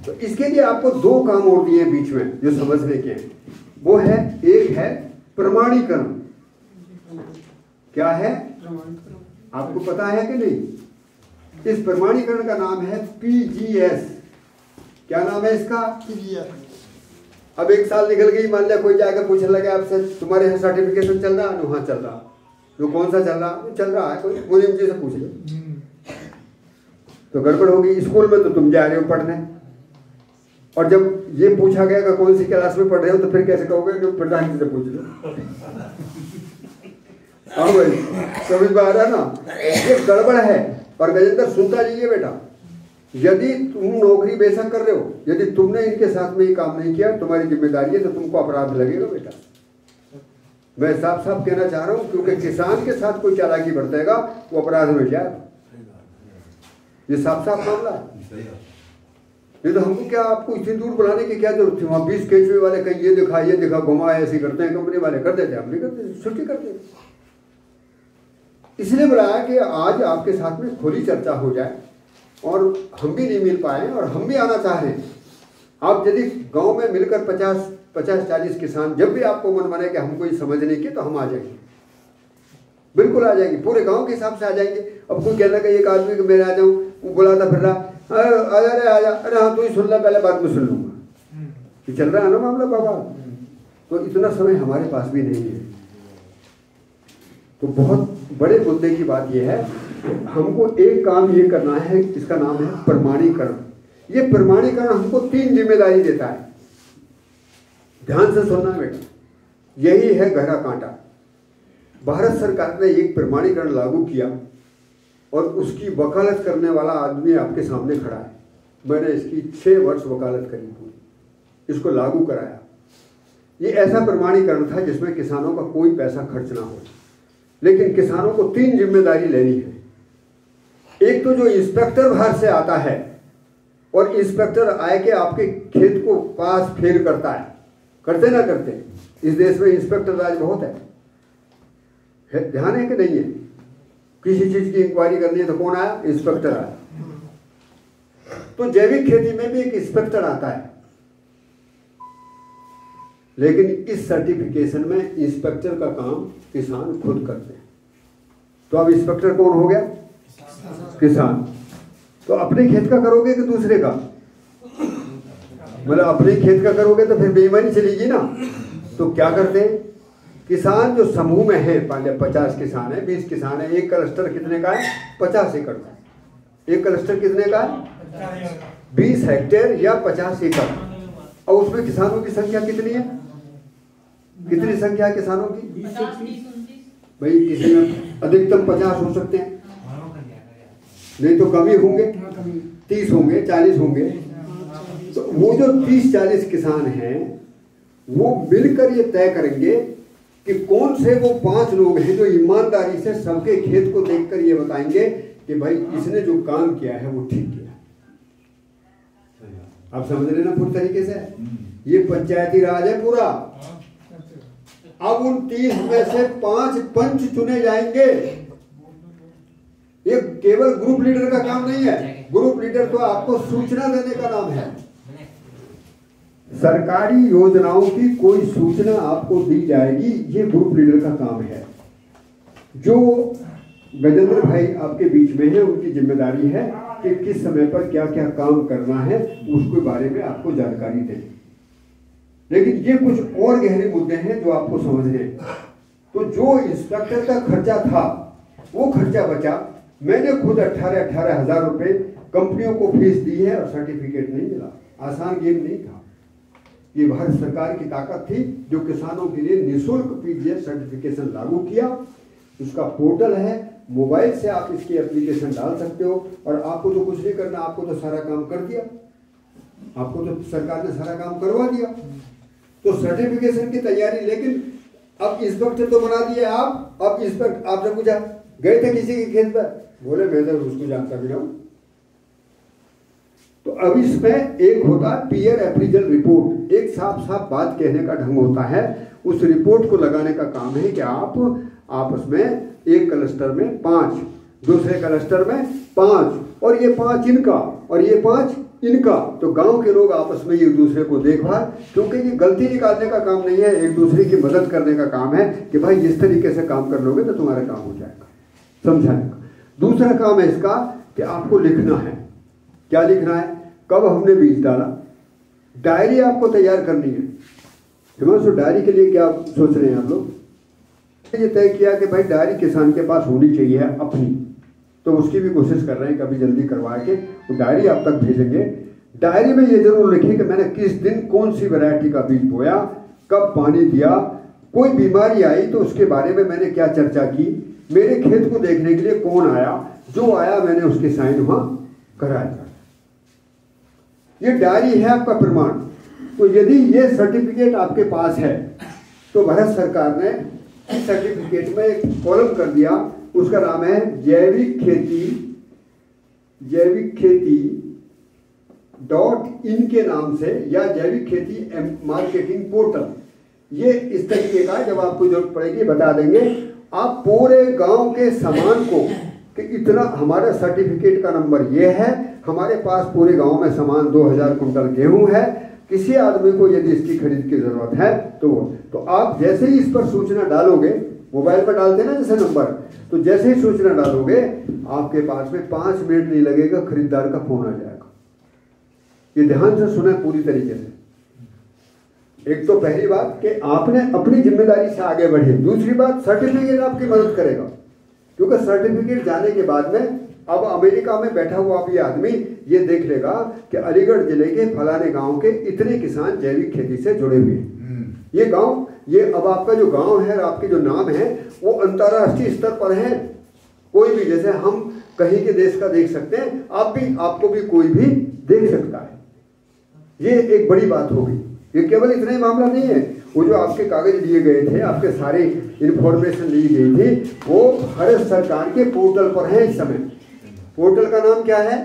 तो इसके लिए आपको 2 काम और दिए बीच में जो समझने के हैं। वो है, एक है प्रमाणीकरण। क्या है आपको पता है कि नहीं? इस प्रमाणीकरण का नाम है PGS। क्या नाम है इसका? PGS। अब 1 साल निकल गई, मान लिया कोई जाकर पूछने लगे आपसे तुम्हारे यहाँ सर्टिफिकेशन चल रहा है? हाँ चल रहा। तो कौन सा चल रहा? चल रहा है, कोई मुझे से पूछ ले तो गड़बड़ होगी। स्कूल में तो तुम जा रहे हो पढ़ने, और जब ये पूछा गया कि कौन सी क्लास में पढ़ रहे हो, तो फिर कैसे कहोगे कि प्रधान जी से पूछ लो। हाँ भाई, समझ में आ रहा ना? ये गड़बड़ है। और गजेंद्र सुनता जाइए बेटा, यदि तुम नौकरी बेशक कर रहे हो, यदि तुमने इनके साथ में ये काम नहीं किया, तुम्हारी जिम्मेदारी है, तो तुमको अपराध लगेगा बेटा। मैं साफ साफ कहना चाह रहा हूं, क्योंकि किसान के साथ कोई चालाकी बरतेगा वो अपराध में जाएगा। ये साफ साफ मामला है। ये तो हमको क्या, आपको इतनी दूर बुलाने की क्या जरूरत थी? वहां 20 केचुए वाले कहीं ये दिखा घुमा, ऐसे करते हैं, कंपनी वाले कर देते हैं, हम नहीं करते, छुट्टी करते हैं। इसलिए बुलाया कि आज आपके साथ में खुली चर्चा हो जाए और हम भी नहीं मिल पाए और हम भी आना चाह रहे हैं। आप यदि गांव में मिलकर 50-40 किसान जब भी आपको मन बने कि हमको ये समझने की, तो हम आ जाएंगे, बिल्कुल आ जाएंगे, पूरे गांव के हिसाब से आ जाएंगे। अब कोई कहना कि एक आदमी कि मैं आ जाऊँ, वो बुलाता फिर रहा, अरे आ जा, अरे हाँ तू ही सुन ला, पहले बाद में सुन लूँगा, ये चल रहा है ना मामला बाबा। तो इतना समय हमारे पास भी नहीं है। तो बहुत बड़े मुद्दे की बात यह है, हमको एक काम ये करना है, इसका नाम है प्रमाणीकरण। ये प्रमाणीकरण हमको 3 जिम्मेदारी देता है। ध्यान से सुनना बेटा, यही है गहरा कांटा। भारत सरकार ने एक प्रमाणीकरण लागू किया और उसकी वकालत करने वाला आदमी आपके सामने खड़ा है। मैंने इसकी 6 वर्ष वकालत करी पूरी, इसको लागू कराया। ये ऐसा प्रमाणीकरण था जिसमें किसानों का कोई पैसा खर्च ना हो, लेकिन किसानों को 3 जिम्मेदारी लेनी है। एक तो जो इंस्पेक्टर बाहर से आता है और इंस्पेक्टर आए के आपके खेत को पास फेर करता है, करते ना करते, इस देश में इंस्पेक्टर राज बहुत है, ध्यान है कि नहीं है? किसी चीज की इंक्वायरी करनी है तो कौन आया? इंस्पेक्टर आया। तो जैविक खेती में भी एक इंस्पेक्टर आता है, लेकिन इस सर्टिफिकेशन में इंस्पेक्टर का काम किसान खुद करते हैं। तो अब इंस्पेक्टर कौन हो गया? किसान। तो अपने खेत का करोगे कि दूसरे का? मतलब अपने खेत का करोगे तो फिर बेईमानी चलेगी ना। तो क्या करते हैं किसान, जो समूह में है, 50 किसान है, 20 किसान है, एक क्लस्टर कितने का है? 50 एकड़ का। एक क्लस्टर कितने का है? 20 हेक्टेयर या 50 एकड़। और उसमें किसानों की संख्या कितनी है? कितनी संख्या है किसानों की? भाई किसी में अधिकतम 50 हो सकते हैं, नहीं तो कम ही होंगे, 30 होंगे, 40 होंगे। तो वो जो 30-40 किसान हैं वो मिलकर ये तय करेंगे कि कौन से वो 5 लोग हैं जो ईमानदारी से सबके खेत को देखकर ये बताएंगे कि भाई इसने जो काम किया है वो ठीक किया। आप समझ रहे ना पूरी तरीके से? ये पंचायती राज है पूरा। अब उन 30 में से 5 पंच चुने जाएंगे। ये केवल ग्रुप लीडर का काम नहीं है। ग्रुप लीडर तो आपको सूचना देने का नाम है। सरकारी योजनाओं की कोई सूचना आपको दी जाएगी, ये ग्रुप लीडर का काम है। जो गजेंद्र भाई आपके बीच में है, उनकी जिम्मेदारी है कि किस समय पर क्या क्या काम करना है, उसके बारे में आपको जानकारी दें। लेकिन ये कुछ और गहरे मुद्दे हैं जो आपको समझने हैं। तो जो इंस्पेक्टर का खर्चा था वो खर्चा बचा। मैंने खुद 18 हजार रुपए कंपनियों को फीस दी है और सर्टिफिकेट नहीं मिला। आसान गेम नहीं था। ये भारत सरकार की ताकत थी जो किसानों के लिए निःशुल्क पीजीएफ सर्टिफिकेशन लागू किया। उसका पोर्टल है, मोबाइल से आप इसकी एप्लीकेशन डाल सकते हो और आपको तो कुछ नहीं करना, आपको तो सारा काम कर दिया, आपको तो सरकार ने सारा काम करवा दिया। तो सर्टिफिकेशन की तैयारी, लेकिन अब इंस्पेक्टर तो बना दिए आप। अब इंस्पेक्टर आपने पूछा गए थे किसी के खेत पर? बोले मैं तो उसको जानता भी हूं। तो अब इसमें एक होता है पीयर अप्रीजल रिपोर्ट। एक साफ साफ बात कहने का ढंग होता है। उस रिपोर्ट को लगाने का काम है कि आप आपस में एक क्लस्टर में 5, दूसरे क्लस्टर में 5, और ये 5 इनका और ये 5 इनका। तो गांव के लोग आपस में एक दूसरे को देखभाल, क्योंकि ये गलती निकालने का काम नहीं है, एक दूसरे की मदद करने का काम है कि भाई जिस तरीके से काम कर लोगे तो तुम्हारा काम हो जाएगा, समझाने का। दूसरा काम है इसका कि आपको लिखना है। क्या लिखना है? कब हमने बीज डाला, डायरी आपको तैयार करनी है। हिमांशु, डायरी के लिए क्या सोच रहे हैं आप लोग? ये तय किया कि भाई डायरी किसान के पास होनी चाहिए अपनी, तो उसकी भी कोशिश कर रहे हैं कभी जल्दी करवा के वो डायरी आप तक भेजेंगे। डायरी में ये जरूर लिखें कि मैंने किस दिन कौन सी वैरायटी का बीज बोया, कब पानी दिया, कोई बीमारी आई तो उसके बारे में मैंने क्या चर्चा की, मेरे खेत को देखने के लिए कौन आया, जो आया मैंने उसके साइन वहां कराया। ये डायरी है आपका प्रमाण। तो यदि ये सर्टिफिकेट आपके पास है तो भारत सरकार ने इस सर्टिफिकेट में एक कॉलम कर दिया, उसका नाम है जैविक खेती .in के नाम से, या जैविक खेती मार्केटिंग पोर्टल। ये इस तरीके का, जब आपको जरूरत पड़ेगी बता देंगे। आप पूरे गांव के सामान को कि इतना हमारा सर्टिफिकेट का नंबर ये है, हमारे पास पूरे गांव में सामान 2000 कुंटल गेहूं है, किसी आदमी को यदि इसकी खरीद की जरूरत है तो आप जैसे ही इस पर सूचना डालोगे, मोबाइल पर डालते ना जैसे नंबर, तो जैसे ही सूचना डालोगे आपके पास में 5 मिनट नहीं लगेगा, खरीदार का फोन आ जाएगा। ये ध्यान से सुने पूरी तरीके से। एक तो पहली बात कि आपने अपनी जिम्मेदारी से आगे बढ़े, दूसरी बात सर्टिफिकेट आपकी मदद करेगा, क्योंकि सर्टिफिकेट जाने के बाद में अब अमेरिका में बैठा हुआ भी आदमी ये देख लेगा कि अलीगढ़ जिले के फलाने गांव के इतने किसान जैविक खेती से जुड़े हुए हैं। ये गांव, ये अब आपका जो गांव है, आपके जो नाम है वो अंतर्राष्ट्रीय स्तर पर है। कोई भी, जैसे हम कहीं के देश का देख सकते हैं, आपको भी कोई भी देख सकता है। ये एक बड़ी बात होगी। ये केवल इतना ही मामला नहीं है, वो जो आपके कागज लिए गए थे, आपके सारे इंफॉर्मेशन ली गई थी, वो भारत सरकार के पोर्टल पर है इस समय। पोर्टल का नाम क्या है?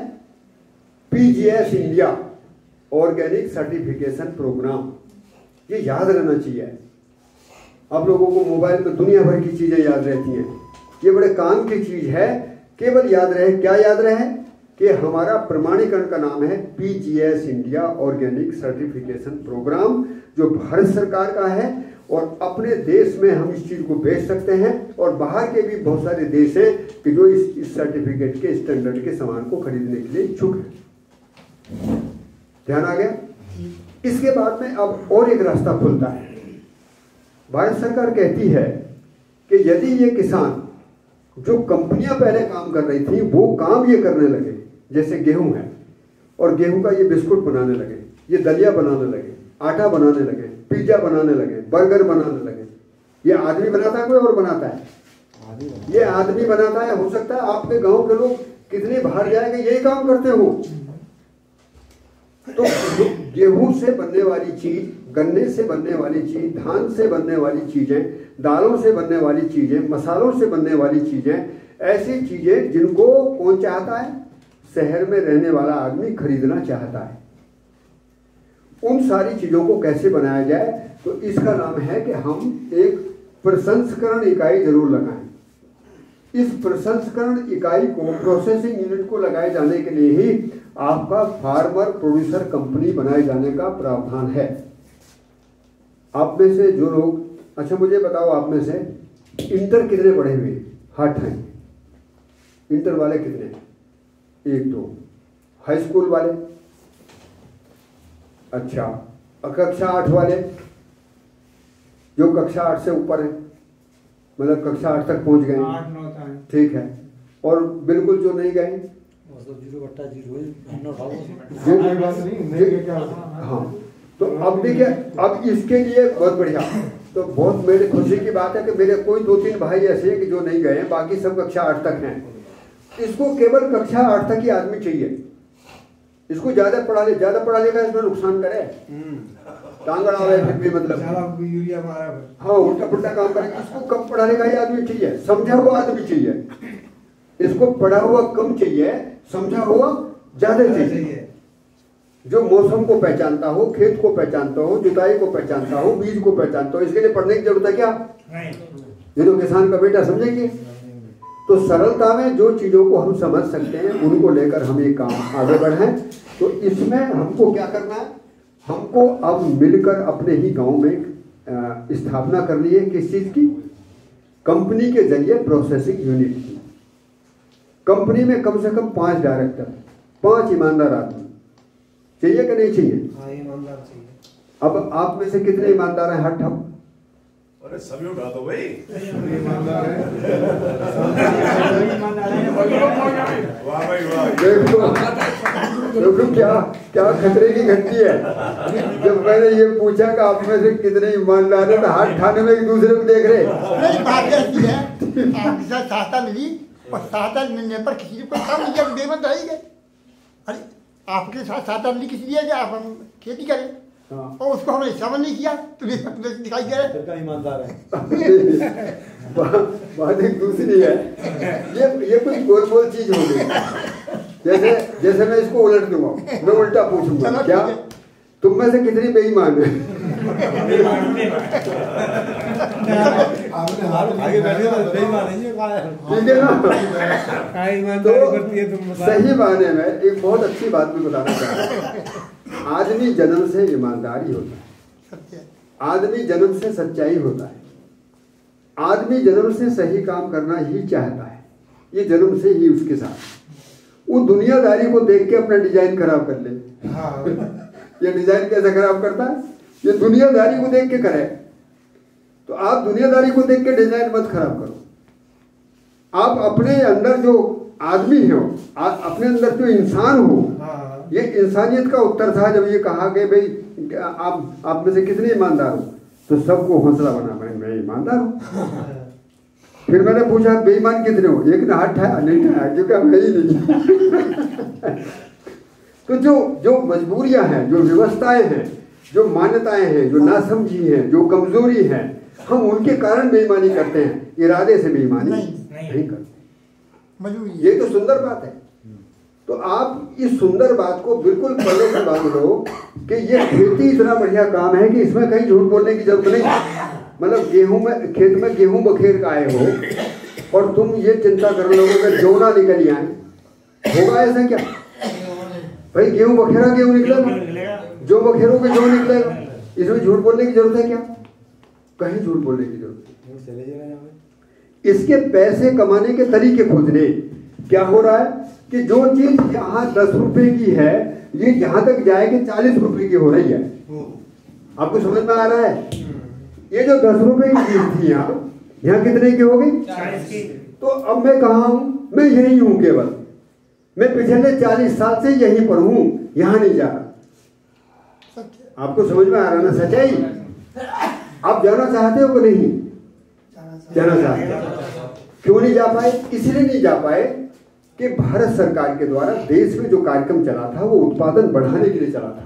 PGS India organic certification programme. ये याद रहना चाहिए। आप लोगों को मोबाइल में दुनिया भर की चीजें याद रहती हैं, ये बड़े काम की चीज है। केवल याद रहे, क्या याद रहे कि हमारा प्रमाणीकरण का नाम है PGS India organic certification programme, जो भारत सरकार का है और अपने देश में हम इस चीज को बेच सकते हैं। और बाहर के भी बहुत सारे देश हैं कि जो इस सर्टिफिकेट के स्टैंडर्ड के सामान को खरीदने के लिए इच्छुक है। ध्यान आ गया? इसके बाद में अब और एक रास्ता खुलता है। भारत सरकार कहती है कि यदि ये किसान, जो कंपनियां पहले काम कर रही थी, वो काम ये करने लगे, जैसे गेहूं है और गेहूं का ये बिस्कुट बनाने लगे, ये दलिया बनाने लगे, आटा बनाने लगे, पिज्जा बनाने लगे, बर्गर बनाने लगे। ये आदमी बनाता है कोई और बनाता है? ये आदमी बनाता है। हो सकता है आपके गांव के लोग कितने बाहर जाएंगे यही काम करते हो। तो गेहूं से बनने वाली चीज, गन्ने से बनने वाली चीज, धान से बनने वाली चीजें, दालों से बनने वाली चीजें, मसालों से बनने वाली चीजें, ऐसी चीजें जिनको कौन चाहता है? शहर में रहने वाला आदमी खरीदना चाहता है। उन सारी चीजों को कैसे बनाया जाए? तो इसका नाम है कि हम एक प्रसंस्करण इकाई जरूर लगाएं। इस प्रसंस्करण इकाई को, प्रोसेसिंग यूनिट को लगाए जाने के लिए ही आपका फार्मर प्रोड्यूसर कंपनी बनाए जाने का प्रावधान है। आप में से जो लोग, अच्छा मुझे बताओ, आप में से इंटर कितने पढ़े हुए? हाथ उठाएं। इंटर वाले कितने? 1 2। हाई स्कूल वाले? अच्छा। कक्षा 8 वाले? जो कक्षा 8 से ऊपर है, मतलब कक्षा 8 तक पहुंच गए? 8 9 था। ठीक है। और बिल्कुल जो नहीं गए? हाँ। तो अब देखिए, अब इसके लिए बहुत बढ़िया, तो बहुत मेरी खुशी की बात है कि मेरे कोई 2-3 भाई ऐसे हैं कि जो नहीं गए हैं, बाकी सब कक्षा 8 तक हैं। इसको केवल कक्षा 8 तक ही आदमी चाहिए। इसको ज्यादा पढ़ा लेगा, इसमें नुकसान करे, टांगड़ा हुआ फिर भी, मतलब यूरिया मारा, हाँ उल्टा पुल्टा काम करेगा। इसको कम पढ़ा लिखा ही आदमी चाहिए, समझा हुआ आदमी चाहिए। इसको पढ़ा हुआ कम चाहिए, समझा हुआ ज्यादा चाहिए। जो मौसम को पहचानता हो, खेत को पहचानता हो, जुताई को पहचानता हो, बीज को पहचानता हो। इसके लिए पढ़ने की जरूरत है क्या? ये तो किसान का बेटा समझेंगे। तो सरलता में जो चीजों को हम समझ सकते हैं, उनको लेकर हम ये काम आगे बढ़ाएं। तो इसमें हमको क्या करना है? हमको अब मिलकर अपने ही गांव में स्थापना करनी है। किस चीज की? कंपनी के जरिए प्रोसेसिंग यूनिट की। कंपनी में कम से कम 5 डायरेक्टर, 5 ईमानदार आदमी चाहिए कि नहीं चाहिए? हाँ, ईमानदार चाहिए। अब आप में से कितने ईमानदार हैं? हाथ उठाओ। अरे सभी उठा दो भाई। ईमानदार है। वाह भाई वाह। देखो क्या खतरे की घंटी है। जब मैंने ये पूछा कि आप में से कितने ईमानदार हैं, तो हाथ उठाने में एक दूसरे को देख रहे। नहीं, बात ऐसी है, आपके साथ सहायता मिली और सहायता मिलने पर किसी को काम नहीं किया, बेमत रह गए। अरे आपके साथ सहायता मिली किस लिए? आप हम खेती करें। हाँ। और उसको हमने समझ नहीं किया तो दिखाई दे रहा है। ईमानदार है। बात एक दूसरी है। ये कोई गोल चीज होगी। जैसे मैं इसको उलट दूंगा, मैं उल्टा पूछूंगा क्या? तुम में से कितनी बेईमान है? आगे बैठे तो बेईमान है, ठीक है ना? तो सही मायने में एक बहुत अच्छी बात भी बताना चाह रहा हूँ। आदमी जन्म से ईमानदारी होता है, आदमी जन्म से सच्चाई होता है, आदमी जन्म से सही काम करना ही चाहता है, ये जन्म से ही उसके साथ। वो दुनियादारी को देख के अपना डिजाइन खराब कर ले। ये डिजाइन कैसे खराब करता है? ये दुनियादारी को देख के करे। तो आप दुनियादारी को देख के डिजाइन मत खराब करो। आप अपने अंदर जो आदमी हो, अपने अंदर जो इंसान हो, ये इंसानियत का उत्तर था जब ये कहा कि भाई आप में से कितने ईमानदार हो, तो सबको हौसला बना, मैं ईमानदार हूँ। फिर मैंने पूछा बेईमान कितने हो, एक ने हाथ उठाया, नहीं उठाया क्योंकि हम है ही नहीं। तो जो मजबूरियां हैं, जो व्यवस्थाएं हैं, जो मान्यताएं हैं, जो नासमझी हैं, जो कमजोरी है, हम उनके कारण बेईमानी करते हैं, इरादे से बेईमानी नहीं करते। ये तो सुंदर बात है। तो आप इस सुंदर बात को बिल्कुल पल्ले से बांध लो कि ये खेती इतना बढ़िया काम है कि इसमें कहीं झूठ बोलने की जरूरत नहीं। मतलब गेहूं में, खेत में गेहूं बखेर का आए हो और तुम ये चिंता कर लोगे कि जो ना निकल आए, होगा ऐसा क्या? भाई गेहूं बखेरा गेहूं निकलेगा, जो बखेरोगे जो निकलेगा। इसमें झूठ बोलने की जरूरत है क्या? कहीं झूठ बोलने की जरूरत नहीं। इसके पैसे कमाने के तरीके खोजने। क्या हो रहा है कि जो चीज यहाँ 10 रुपए की है, ये जहां तक जाएगी 40 रुपए की हो रही है। आपको समझ में आ रहा है? ये जो 10 रुपए की चीज थी यहाँ कितने की हो गई? 40 की। तो अब मैं कहाँ हूँ? मैं यही हूँ केवल। मैं पिछले 40 साल से यहीं पर हूँ, यहाँ नहीं जा रहा। आपको समझ में आ रहा ना सच्चाई? आप जाना चाहते हो कि नहीं जाना चाहते? क्यों नहीं जा पाए? इसलिए नहीं जा पाए कि भारत सरकार के द्वारा देश में जो कार्यक्रम चला था वो उत्पादन बढ़ाने के लिए चला था।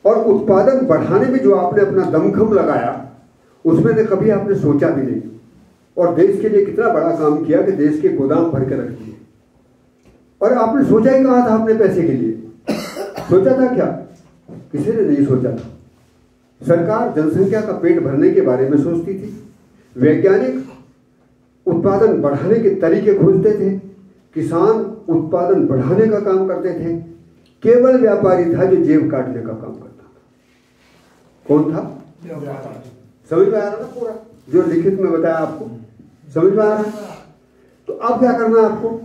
और उत्पादन बढ़ाने में जो आपने अपना दमखम लगाया, उसमें ने कभी आपने सोचा भी नहीं। और देश के लिए कितना बड़ा काम किया कि देश के गोदाम भर के रख दिए। और आपने सोचा ही कहा था अपने पैसे के लिए? सोचा था क्या? किसी ने नहीं सोचा था। सरकार जनसंख्या का पेट भरने के बारे में सोचती थी, वैज्ञानिक उत्पादन बढ़ाने के तरीके खोजते थे, किसान उत्पादन बढ़ाने का काम करते थे, केवल व्यापारी था जो जेब काटने का काम करता था। कौन था? समझ में आ रहा ना? पूरा जो लिखित में बताया आपको समझ में आ रहा है? तो अब क्या करना है आपको?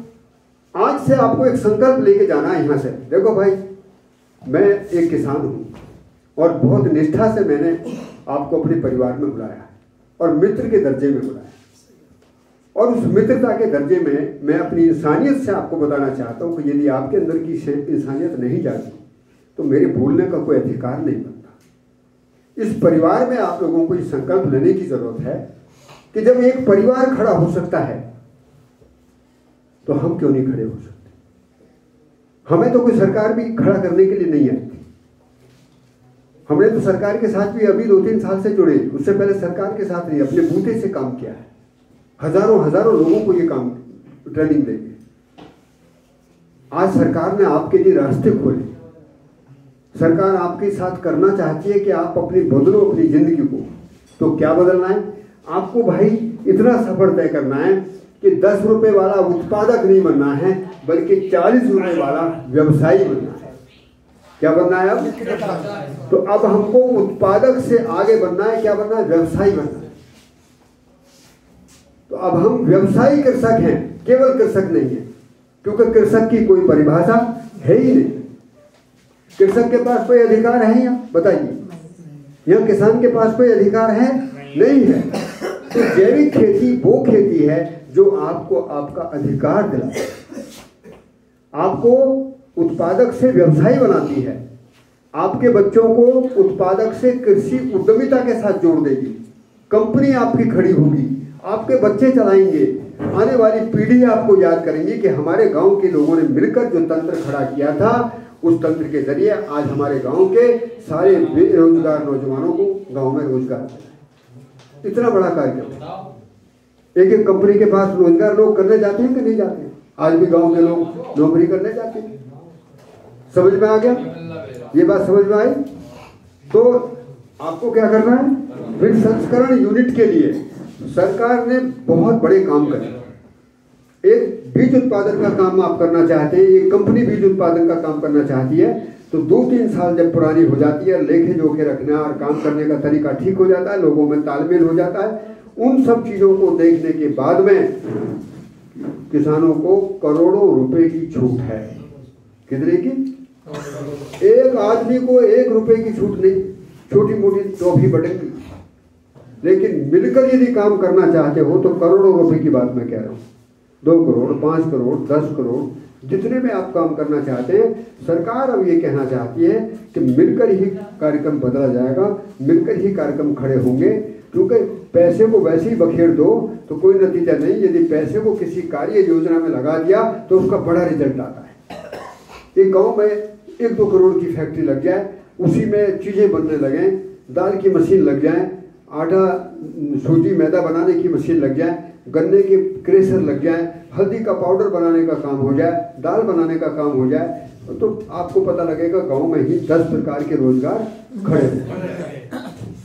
आज से आपको एक संकल्प लेके जाना है यहाँ से। देखो भाई, मैं एक किसान हूँ और बहुत निष्ठा से मैंने आपको अपने परिवार में बुलाया है और मित्र के दर्जे में बुलाया है। और उस मित्रता के दर्जे में मैं अपनी इंसानियत से आपको बताना चाहता हूँ कि यदि आपके अंदर की इंसानियत नहीं जाती तो मेरे भूलने का कोई अधिकार नहीं बनता। इस परिवार में आप लोगों को ये संकल्प लेने की जरूरत है कि जब एक परिवार खड़ा हो सकता है तो हम क्यों नहीं खड़े हो सकते? हमें तो कोई सरकार भी खड़ा करने के लिए नहीं आती। हमने तो सरकार के साथ भी अभी 2-3 साल से जुड़े, उससे पहले सरकार के साथ नहीं, अपने बूते से काम किया है। हजारों लोगों को ये काम ट्रेनिंग देंगे। आज सरकार ने आपके लिए रास्ते खोले। सरकार आपके साथ करना चाहती है कि आप अपनी बदलो अपनी जिंदगी को। तो क्या बदलना है आपको? भाई इतना सफर तय करना है कि 10 रुपए वाला उत्पादक नहीं बनना है, बल्कि 40 रुपए वाला व्यवसायी बनना है। क्या बनना है अब? तो अब हमको उत्पादक से आगे बनना है। क्या बनना है? व्यवसायी बनना है। तो अब हम व्यवसायी कृषक हैं, केवल कृषक नहीं है, क्योंकि कृषक की कोई परिभाषा है ही नहीं। कृषक के पास कोई अधिकार है यहाँ? बताइए, यहाँ किसान के पास कोई अधिकार है? नहीं है। तो जैविक खेती वो खेती है जो आपको आपका अधिकार दिलाती है, आपको उत्पादक से व्यवसायी बनाती है, आपके बच्चों को उत्पादक से कृषि उद्यमिता के साथ जोड़ देगी। कंपनी आपकी खड़ी होगी, आपके बच्चे चलाएंगे, आने वाली पीढ़ी आपको याद करेंगी कि हमारे गांव के लोगों ने मिलकर जो तंत्र खड़ा किया था, उस तंत्र के जरिए आज हमारे गांव के सारे बेरोजगार नौजवानों को गांव में रोजगार मिला। इतना बड़ा कार्यक्रम। एक कंपनी के पास रोजगार लोग करने जाते हैं कि नहीं जाते हैं? आज भी गांव के लोग नौकरी करने जाते हैं। समझ में आ गया? ये बात समझ में आई? तो आपको क्या करना है, फिर संस्करण यूनिट के लिए सरकार ने बहुत बड़े काम करे। एक बीज उत्पादन का काम आप करना चाहते हैं, एक कंपनी बीज उत्पादन का काम करना चाहती है, तो 2-3 साल जब पुरानी हो जाती है, लेखे जोखे रखना और काम करने का तरीका ठीक हो जाता है, लोगों में तालमेल हो जाता है, उन सब चीजों को देखने के बाद में किसानों को करोड़ों रुपए की छूट है। कितने की? एक आदमी को 1 रुपए की छूट नहीं, छोटी मोटी तो भी बढ़ेगी, लेकिन मिलकर यदि काम करना चाहते हो तो करोड़ों रुपए की बात मैं कह रहा हूँ। 2 करोड़, 5 करोड़, 10 करोड़, जितने में आप काम करना चाहते हैं, सरकार अब ये कहना चाहती है कि मिलकर ही कार्यक्रम बदला जाएगा, मिलकर ही कार्यक्रम खड़े होंगे। क्योंकि पैसे को वैसे ही बखेर दो तो कोई नतीजा नहीं, यदि पैसे को किसी कार्य योजना में लगा दिया तो उसका बड़ा रिजल्ट आता है। एक गांव में 1-2 करोड़ की फैक्ट्री लग जाए, उसी में चीजें बनने लगे, दाल की मशीन लग जाए, आटा सूजी मैदा बनाने की मशीन लग जाए, गन्ने के क्रेशर लग जाए, हल्दी का पाउडर बनाने का काम हो जाए, दाल बनाने का काम हो जाए, तो आपको पता लगेगा गांव में ही 10 प्रकार के रोजगार खड़े हैं।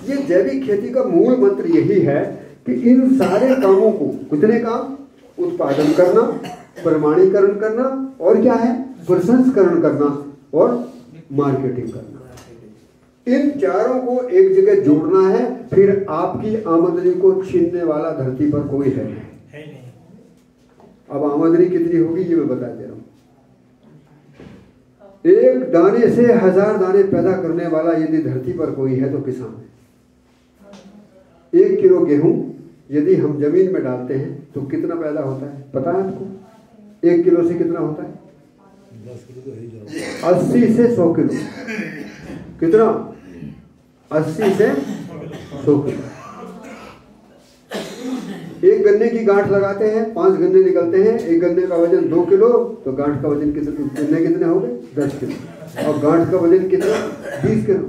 ये जैविक खेती का मूल मंत्र यही है कि इन सारे कामों को, कितने काम? उत्पादन करना, प्रमाणीकरण करना, और क्या है? प्रसंस्करण करना और मार्केटिंग करना। इन चारों को एक जगह जोड़ना है, फिर आपकी आमदनी को छीनने वाला धरती पर कोई है नहीं। अब आमदनी कितनी होगी ये मैं बता दे रहा हूं। एक दाने से 1000 दाने पैदा करने वाला यदि धरती पर कोई है तो किसान है। 1 किलो गेहूं यदि हम जमीन में डालते हैं तो कितना पैदा होता है पता है आपको? 1 किलो से कितना होता है? 80 से 100 किलो। कितना? 80 से 100 किलो। एक गन्ने की गांठ लगाते हैं, 5 गन्ने निकलते हैं, एक गन्ने का वजन 2 किलो, तो गांठ का वजन कितने हो गए? 10 किलो। और गांठ का वजन कितना? 20 किलो।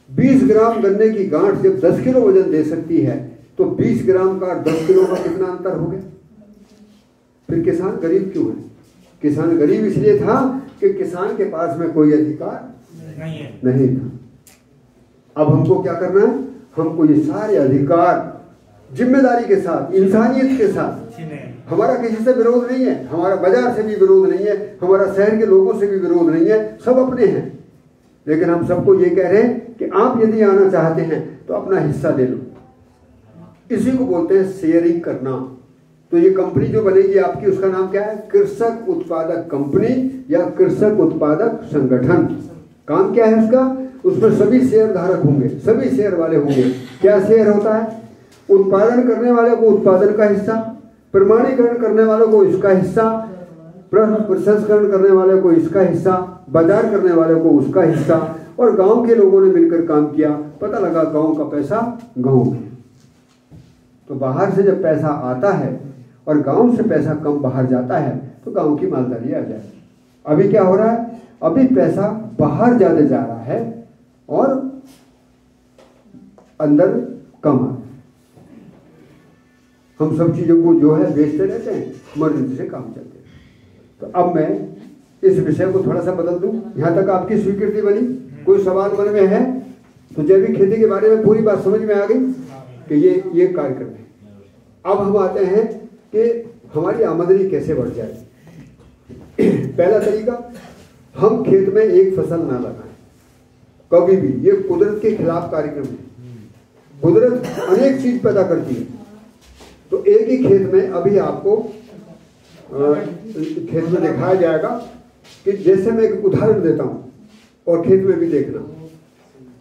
20 ग्राम गन्ने की गांठ जब 10 किलो वजन दे सकती है, तो 20 ग्राम का 10 किलो का कितना अंतर हो गया? फिर किसान गरीब क्यों है? किसान गरीब इसलिए था कि किसान के पास में कोई अधिकार नहीं था। अब हमको क्या करना है? हमको ये सारे अधिकार जिम्मेदारी के साथ, इंसानियत के साथ, हमारा किसी से विरोध नहीं है, हमारा बाजार से भी विरोध नहीं है, हमारा शहर के लोगों से भी विरोध नहीं है, सब अपने हैं। लेकिन हम सबको ये कह रहे हैं कि आप यदि आना चाहते हैं तो अपना हिस्सा ले लो। इसी को बोलते हैं शेयरिंग करना। तो ये कंपनी जो बनेगी आपकी, उसका नाम क्या है? कृषक उत्पादक कंपनी या कृषक उत्पादक संगठन। काम क्या है उसका? उसमें सभी शेयर धारक होंगे, सभी शेयर वाले होंगे। क्या शेयर होता है? उत्पादन करने वाले को उत्पादन का हिस्सा, प्रमाणीकरण करने वालों को इसका हिस्सा, प्रसंस्करण करने वाले को इसका हिस्सा, बाजार करने वाले को उसका हिस्सा, और गांव के लोगों ने मिलकर काम किया, पता लगा गांव का पैसा गांव में। तो बाहर से जब पैसा आता है और गांव से पैसा कम बाहर जाता है तो गांव की मालदारी आ जाएगी। अभी क्या हो रहा है? अभी पैसा बाहर ज्यादा जा रहा है और अंदर कम आ रहा है। हम सब चीजों को जो है बेचते रहते हैं, मर्जी से काम चलते हैं। तो अब मैं इस विषय को थोड़ा सा बदल दूं, यहां तक आपकी स्वीकृति बनी? कोई सवाल मन में है? तो जैविक खेती के बारे में पूरी बात समझ में आ गई कि ये कार्यक्रम है। अब हम आते हैं कि हमारी आमदनी कैसे बढ़ जाए। पहला तरीका, हम खेत में एक फसल ना लगाएं कभी भी। ये कुदरत के खिलाफ कार्यक्रम है। कुदरत अनेक चीज पैदा करती है, तो एक ही खेत में अभी आपको खेत में दिखाया जाएगा कि जैसे मैं एक उदाहरण देता हूं और खेत में भी देखना।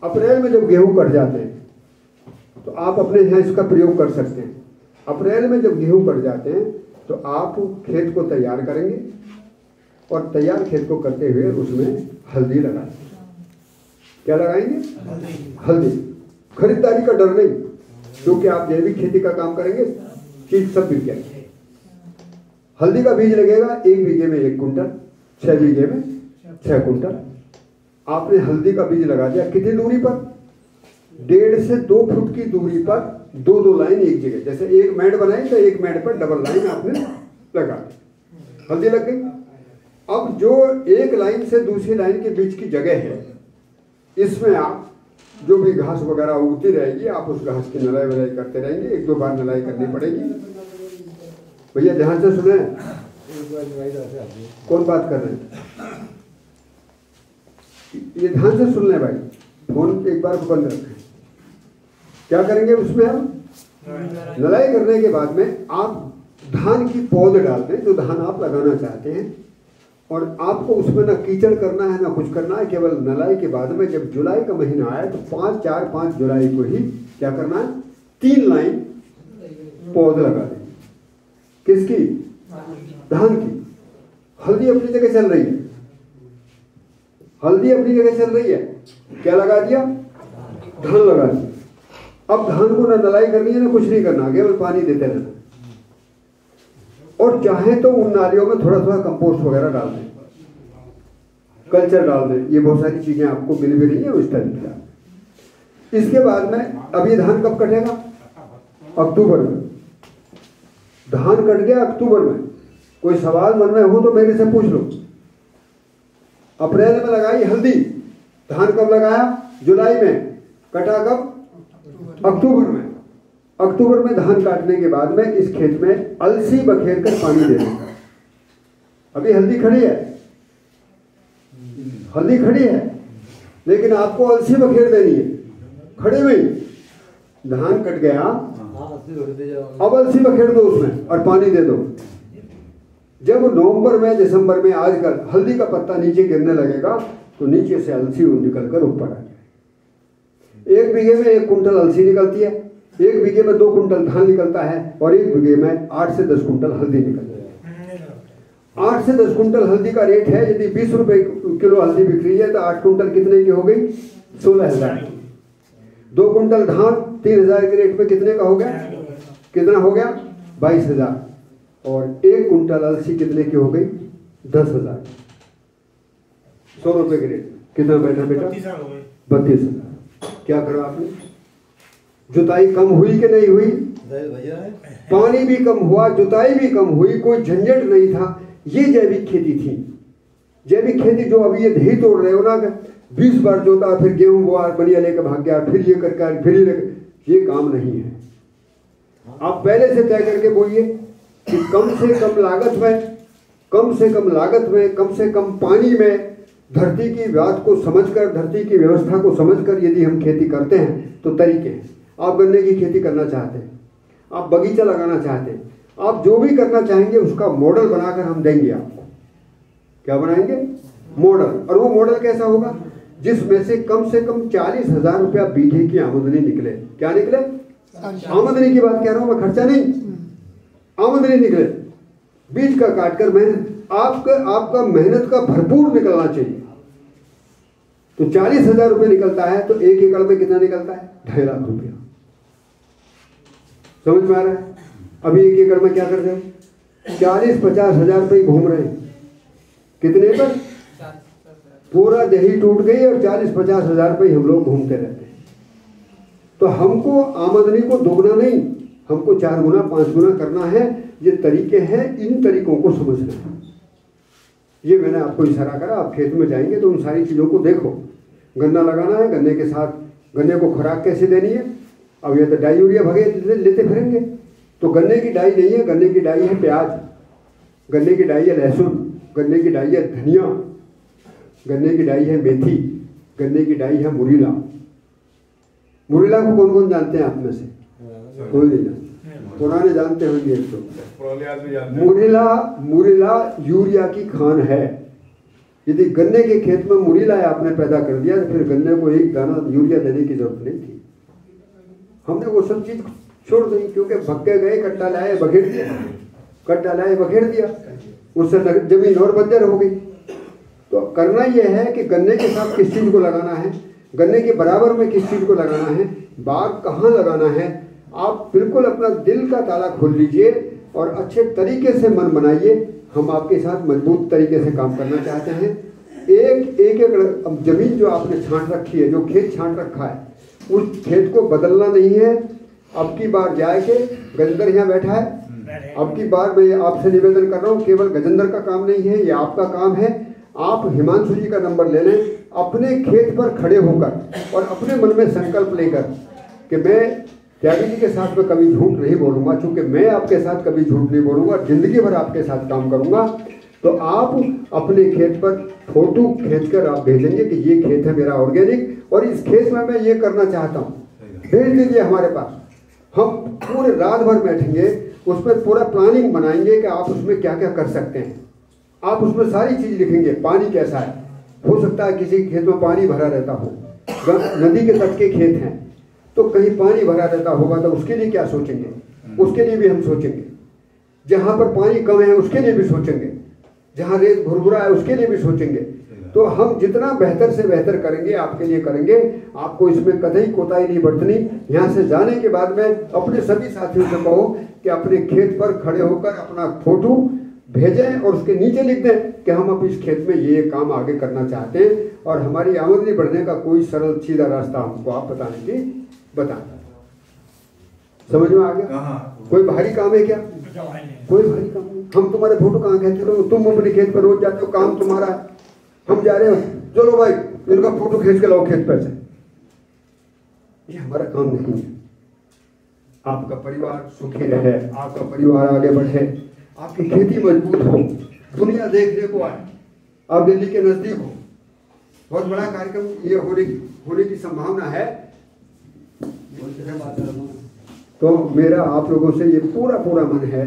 अप्रैल में जब गेहूं कट जाते हैं तो आप अपने यहाँ इसका प्रयोग कर सकते हैं। अप्रैल में जब गेहूं कट जाते हैं तो आप खेत को तैयार करेंगे और तैयार खेत को करते हुए उसमें हल्दी लगाएंगे। क्या लगाएंगे? हल्दी। खरीदारी का डर नहीं, क्योंकि आप जैविक खेती का काम करेंगे, चीज सब बिक जाएगी। हल्दी का बीज लगेगा 1 बीघे में 1 कुंटल, 6 बीघे में 6 कुंटल। आपने हल्दी का बीज लगा दिया कितनी दूरी पर? 1.5 से 2 फुट की दूरी पर 2-2 लाइन एक जगह। जैसे एक मैट बनाई तो एक मैट पर डबल लाइन आपने लगा दी, हल्दी लग गई। अब जो एक लाइन से दूसरी लाइन के बीच की जगह है, इसमें आप जो भी घास वगैरह उगती रहेगी, आप उस घास की नलाई वलाई करते रहेंगे। 1-2 बार नलाई करनी पड़ेगी। भैया ध्यान से सुने, कौन बात कर रहे हैं? ये ध्यान से सुन ले भाई, फोन एक बार बंद रखें। क्या करेंगे उसमें? हम नलाई करने के बाद में आप धान की पौध डाल दें, जो धान आप लगाना चाहते हैं, और आपको उसमें ना कीचड़ करना है ना कुछ करना है। केवल नलाई के बाद में जब जुलाई का महीना आए तो 5 जुलाई को ही क्या करना है? 3 लाइन पौध लगा दें। किसकी? धान की। हल्दी अपनी जगह चल रही है, हल्दी अपनी जगह चल रही है। क्या लगा दिया? धान लगा दिया। अब धान को ना नलाई करनी है ना कुछ नहीं करना, केवल पानी देते रहना। और चाहे तो उन नालियों में थोड़ा थोड़ा कंपोस्ट वगैरह डाल दें, कल्चर डाल दें। ये बहुत सारी चीजें आपको मिल भी रही है उस तरीके का। इसके बाद में अब ये धान कब कटेगा? अक्टूबर में। धान कट गया अक्टूबर में। कोई सवाल मन में हो तो मेरे से पूछ लो। अप्रैल में लगाई हल्दी, धान कब लगाया? जुलाई में। कटा कब? अक्टूबर में। अक्टूबर में धान काटने के बाद में इस खेत में अलसी बखेर कर पानी दे देगा। अभी हल्दी खड़ी है, हल्दी खड़ी है, लेकिन आपको अलसी बखेर देनी है। खड़ी हुई, धान कट गया, अब अलसी बखेर दो उसमें और पानी दे दो। जब नवंबर में दिसंबर में आजकल हल्दी का पत्ता नीचे गिरने लगेगा तो नीचे से अलसी निकलकर ऊपर आ जाए। 1 बीघे में 1 कुंटल अलसी निकलती है, 1 बीघे में 2 कुंटल धान निकलता है, और 1 बीघे में 8 से 10 कुंटल हल्दी निकलती है। 8 से 10 कुंटल हल्दी का रेट है। यदि 20 रुपए किलो हल्दी बिक रही है तो 8 कुंटल कितने की हो गई? 16,000। 2 कुंटल धान 3,000 के रेट में कितने का हो गया? कितना हो गया? 22,000। और 1 कुंटल अलसी कितने की हो गई? 10,000। 100 रुपए के रेट कितना बैठा बेटा? 32,000। क्या करो आपने? जुताई कम हुई कि नहीं हुई? पानी भी कम हुआ, जुताई भी कम हुई, कोई झंझट नहीं था। ये जैविक खेती थी। जैविक खेती जो अभी ये दही तोड़ रहे हो ना, 20 बार जोता, फिर गेहूं बोआ, बनिया लेकर भाग गया, फिर ये करके फिर ये काम नहीं है। आप पहले से तय करके बोलिए कि कम से कम लागत में, कम से कम लागत में, कम से कम पानी में, धरती की बात को समझकर, धरती की व्यवस्था को समझकर यदि हम खेती करते हैं तो तरीके हैं। आप गन्ने की खेती करना चाहते हैं, आप बगीचा लगाना चाहते हैं, आप जो भी करना चाहेंगे उसका मॉडल बनाकर हम देंगे आपको। क्या बनाएंगे? मॉडल। और वो मॉडल कैसा होगा? जिसमें से कम 40,000 रुपया बीघे की आमदनी निकले। क्या निकले? आमदनी की बात कह रहा हूं मैं, खर्चा नहीं, आमदनी निकले। बीज का काटकर मेहनत, आपका मेहनत का भरपूर निकलना चाहिए। तो 40,000 रुपये निकलता है तो 1 एकड़ में कितना निकलता है? 2.5 लाख रुपया। समझ में आ रहा है? अभी 1 एकड़ में क्या कर रहे हैं? 40-50 हजार रुपये घूम रहे हैं। कितने पर? पूरा दही टूट गई और 40-50 हजार रुपये हम लोग घूमते रहते हैं। तो हमको आमदनी को दोगुना नहीं, हमको 4 गुना 5 गुना करना है। ये तरीके हैं, इन तरीकों को समझना है। ये मैंने आपको इशारा करा। आप खेत में जाएंगे तो उन सारी चीज़ों को देखो। गन्ना लगाना है, गन्ने के साथ गन्ने को खुराक कैसे देनी है। अब ये तो डाई यूरिया भगे लेते फिरेंगे, तो गन्ने की डाई नहीं है, गन्ने की डाई है प्याज, गन्ने की डाई है लहसुन, गन्ने की डाई है धनिया, गन्ने की डाई है मेथी, गन्ने की डाई है मुरीला। मुरीला को कौन कौन जानते हैं आप में से? कोई नहीं जानते, पुराने जानते होंगे एक तो। मुरीला यूरिया की खान है। यदि गन्ने के खेत में मुरीला आपने पैदा कर दिया तो फिर गन्ने को एक दाना यूरिया देने की जरूरत नहीं थी। हमने वो सब चीज छोड़ दी, क्योंकि भक्के गए, कट्टा लाए बखेर दिया, कट्टा लाए बखेर दिया, उससे जमीन और बंजर हो गई। तो करना यह है कि गन्ने के साथ किस चीज को लगाना है, गन्ने के बराबर में किस चीज को लगाना है, बाग कहाँ लगाना है। आप बिल्कुल अपना दिल का ताला खोल लीजिए और अच्छे तरीके से मन बनाइए। हम आपके साथ मजबूत तरीके से काम करना चाहते हैं। एक एकड़ जमीन जो आपने छांट रखी है, जो खेत छांट रखा है, उस खेत को बदलना नहीं है। अब की बार जाके गंदर यहाँ बैठा है, अब की बार मैं आपसे निवेदन कर रहा हूँ, केवल गजेंद्र का काम नहीं है, ये आपका काम है। आप हिमांशु जी का नंबर ले लें, अपने खेत पर खड़े होकर और अपने मन में संकल्प लेकर कि मैं त्यागी जी के साथ में कभी झूठ नहीं बोलूँगा, चूँकि मैं आपके साथ कभी झूठ नहीं बोलूँगा, जिंदगी भर आपके साथ काम करूँगा। तो आप अपने खेत पर फोटो खींचकर आप भेजेंगे कि ये खेत है मेरा ऑर्गेनिक और इस खेत में मैं ये करना चाहता हूँ, भेज दीजिए हमारे पास। हम पूरे रात भर बैठेंगे, उस पर पूरा प्लानिंग बनाएंगे कि आप उसमें क्या क्या कर सकते हैं। आप उसमें सारी चीज़ लिखेंगे, पानी कैसा है, हो सकता है किसी खेत में पानी भरा रहता हो, नदी के तट के खेत हैं तो कहीं पानी भरा रहता होगा, तो उसके लिए क्या सोचेंगे, उसके लिए भी हम सोचेंगे। जहाँ पर पानी कम है उसके लिए भी सोचेंगे, जहाँ रेत भुरभुरा है उसके लिए भी सोचेंगे। तो हम जितना बेहतर से बेहतर करेंगे आपके लिए करेंगे। आपको इसमें कतई कोताही नहीं बरतनी। यहाँ से जाने के बाद में अपने सभी साथियों से कहो कि अपने खेत पर खड़े होकर अपना फोटो भेजें और उसके नीचे लिख दें कि हम अब इस खेत में ये काम आगे करना चाहते हैं और हमारी आमदनी बढ़ने का कोई सरल सीधा रास्ता हमको आप बताने की बताना। समझ में आ गया? कोई भारी काम है क्या? कोई भारी काम नहीं। हम तुम्हारे फोटो कहाँ खींच रहे हो? तुम अपने खेत पर रोज जाते हो, काम तुम्हारा है। हम जा रहे हो, चलो भाई इनका फोटो खींच के लाओ खेत पर से। ये हमारा काम नहीं है। आपका परिवार सुखी रहे, आपका परिवार आगे बढ़े, आपकी खेती मजबूत हो, दुनिया देखने को आए, आप दिल्ली के नजदीक हो, बहुत बड़ा कार्यक्रम ये होने की संभावना है। तो मेरा आप लोगों से ये पूरा मन है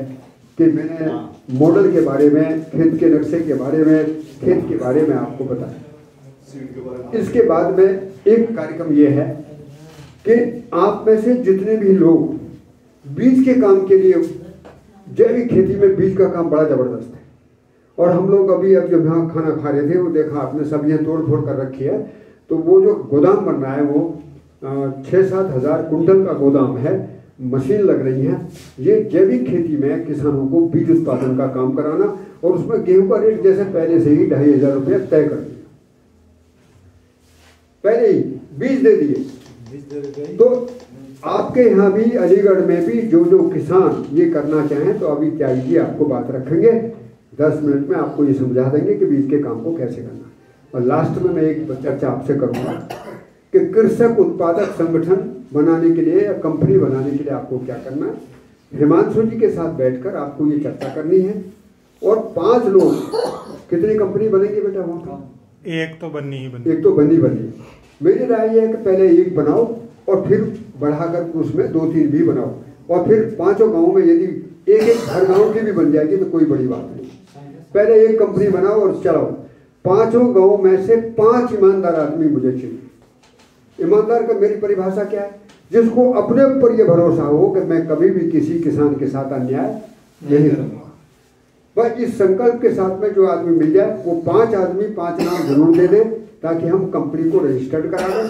कि मैंने मॉडल के बारे में, खेत के नक्शे के बारे में, खेत के बारे में आपको बताया। इसके बाद में एक कार्यक्रम ये है कि आप में से जितने भी लोग बीज के काम के लिए, जैविक खेती में बीज का काम बड़ा जबरदस्त है। और हम लोग अभी अब जब यहाँ खाना खा रहे थे वो देखा आपने सब्जियाँ तोड़ फोड़ कर रखी है। तो वो जो गोदाम बन रहा है वो 6-7 हज़ार कुंटल का गोदाम है, मशीन लग रही है। ये जैविक खेती में किसानों को बीज उत्पादन का काम कराना और उसमें गेहूं का रेट जैसे पहले से ही 2500 रुपये तय कर दिया, पहले ही बीज दे दिए। तो आपके यहाँ भी अलीगढ़ में भी जो किसान ये करना चाहें तो अभी त्यागी जी आपको बात रखेंगे, 10 मिनट में आपको ये समझा देंगे कि बीज के काम को कैसे करना। और लास्ट में मैं एक चर्चा आपसे करूँगा कि कृषक उत्पादक संगठन बनाने के लिए या कंपनी बनाने के लिए आपको क्या करना है। हिमांशु जी के साथ बैठकर आपको ये चर्चा करनी है और 5 लोग, कितनी कंपनी बनेगी बेटा वहाँ? एक तो बननी ही बननी। एक तो बनी। मेरी राय ये है कि पहले एक बनाओ और फिर बढ़ाकर उसमें 2-3 भी बनाओ और फिर 5 गाँव में यदि एक हर गाँव की भी बन जाएगी तो कोई बड़ी बात नहीं। पहले एक कंपनी बनाओ और चलाओ। 5 गाँव में से 5 ईमानदार आदमी मुझे चाहिए। ईमानदार का मेरी परिभाषा क्या है? जिसको अपने ऊपर ये भरोसा हो कि मैं कभी भी किसी किसान के साथ अन्याय नहीं करूँगा। बस इस संकल्प के साथ में जो आदमी मिल जाए वो 5 आदमी 5 नाम जरूर दे दें ताकि हम कंपनी को रजिस्टर्ड करा दें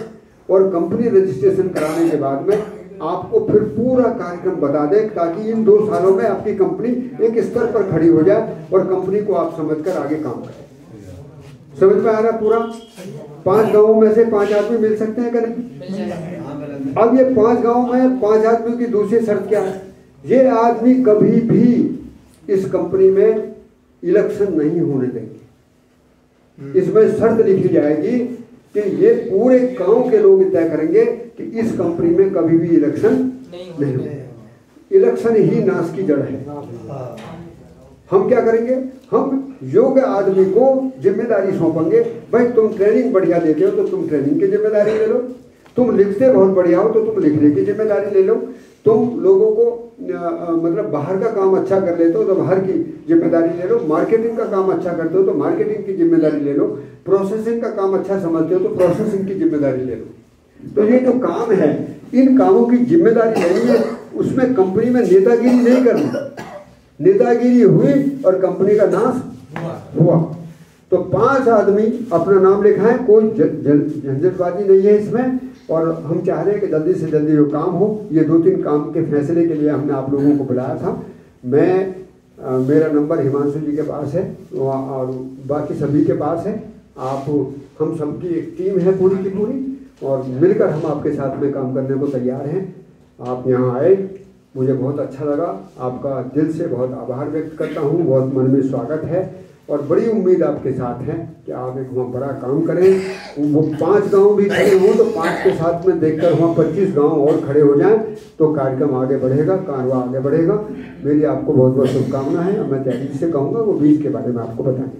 और कंपनी रजिस्ट्रेशन कराने के बाद में आपको फिर पूरा कार्यक्रम बता दें ताकि इन 2 सालों में आपकी कंपनी एक स्तर पर खड़ी हो जाए और कंपनी को आप समझकर आगे काम करें। समझ में आ रहा पूरा? 5 गाँवों में से 5 आदमी मिल सकते हैं क्या नहीं? अब ये 5 गाँव में 5 आदमियों की दूसरी शर्त क्या है? ये आदमी कभी भी इस कंपनी में इलेक्शन नहीं होने देंगे। इसमें शर्त लिखी जाएगी कि ये पूरे गांव के लोग तय करेंगे कि इस कंपनी में कभी भी इलेक्शन नहीं होगा। इलेक्शन ही नाश की जड़ है। हम क्या करेंगे? हम योग्य आदमी को जिम्मेदारी सौंपेंगे। भाई तुम ट्रेनिंग बढ़िया देते हो तो तुम ट्रेनिंग की जिम्मेदारी ले लो, तुम लिखते बहुत बढ़िया हो तो तुम लिखने की जिम्मेदारी ले लो, तुम लोगों को मतलब बाहर का काम अच्छा कर लेते हो तो बाहर की जिम्मेदारी ले लो, मार्केटिंग का काम अच्छा करते हो तो मार्केटिंग की जिम्मेदारी ले लो, प्रोसेसिंग का काम अच्छा समझते हो तो प्रोसेसिंग की जिम्मेदारी ले लो। तो ये जो काम है इन कामों की जिम्मेदारी लेनी है। उसमें कंपनी में नेतागिरी नहीं करनी। नेतागिरी हुई और कंपनी का नाश हुआ। तो 5 आदमी अपना नाम लिखाएं, कोई झंझटबाजी नहीं है इसमें। और हम चाह रहे हैं कि जल्दी से जल्दी जो काम हो, ये 2-3 काम के फैसले के लिए हमने आप लोगों को बुलाया था। मेरा नंबर हिमांशु जी के पास है और बाकी सभी के पास है। आप हम सबकी एक टीम है पूरी की पूरी और मिलकर हम आपके साथ में काम करने को तैयार हैं। आप यहाँ आए मुझे बहुत अच्छा लगा, आपका दिल से बहुत आभार व्यक्त करता हूँ, बहुत मन में स्वागत है और बड़ी उम्मीद आपके साथ है कि आप एक वहाँ बड़ा काम करें। वो 5 गांव भी खड़े हों तो 5 के साथ में देखकर वहाँ 25 गांव और खड़े हो जाएं तो कार्यक्रम आगे बढ़ेगा, कारवा आगे बढ़ेगा। मेरी आपको बहुत बहुत शुभकामना है और मैं तहरीर से कहूँगा वो बीज के बारे में आपको बताएं।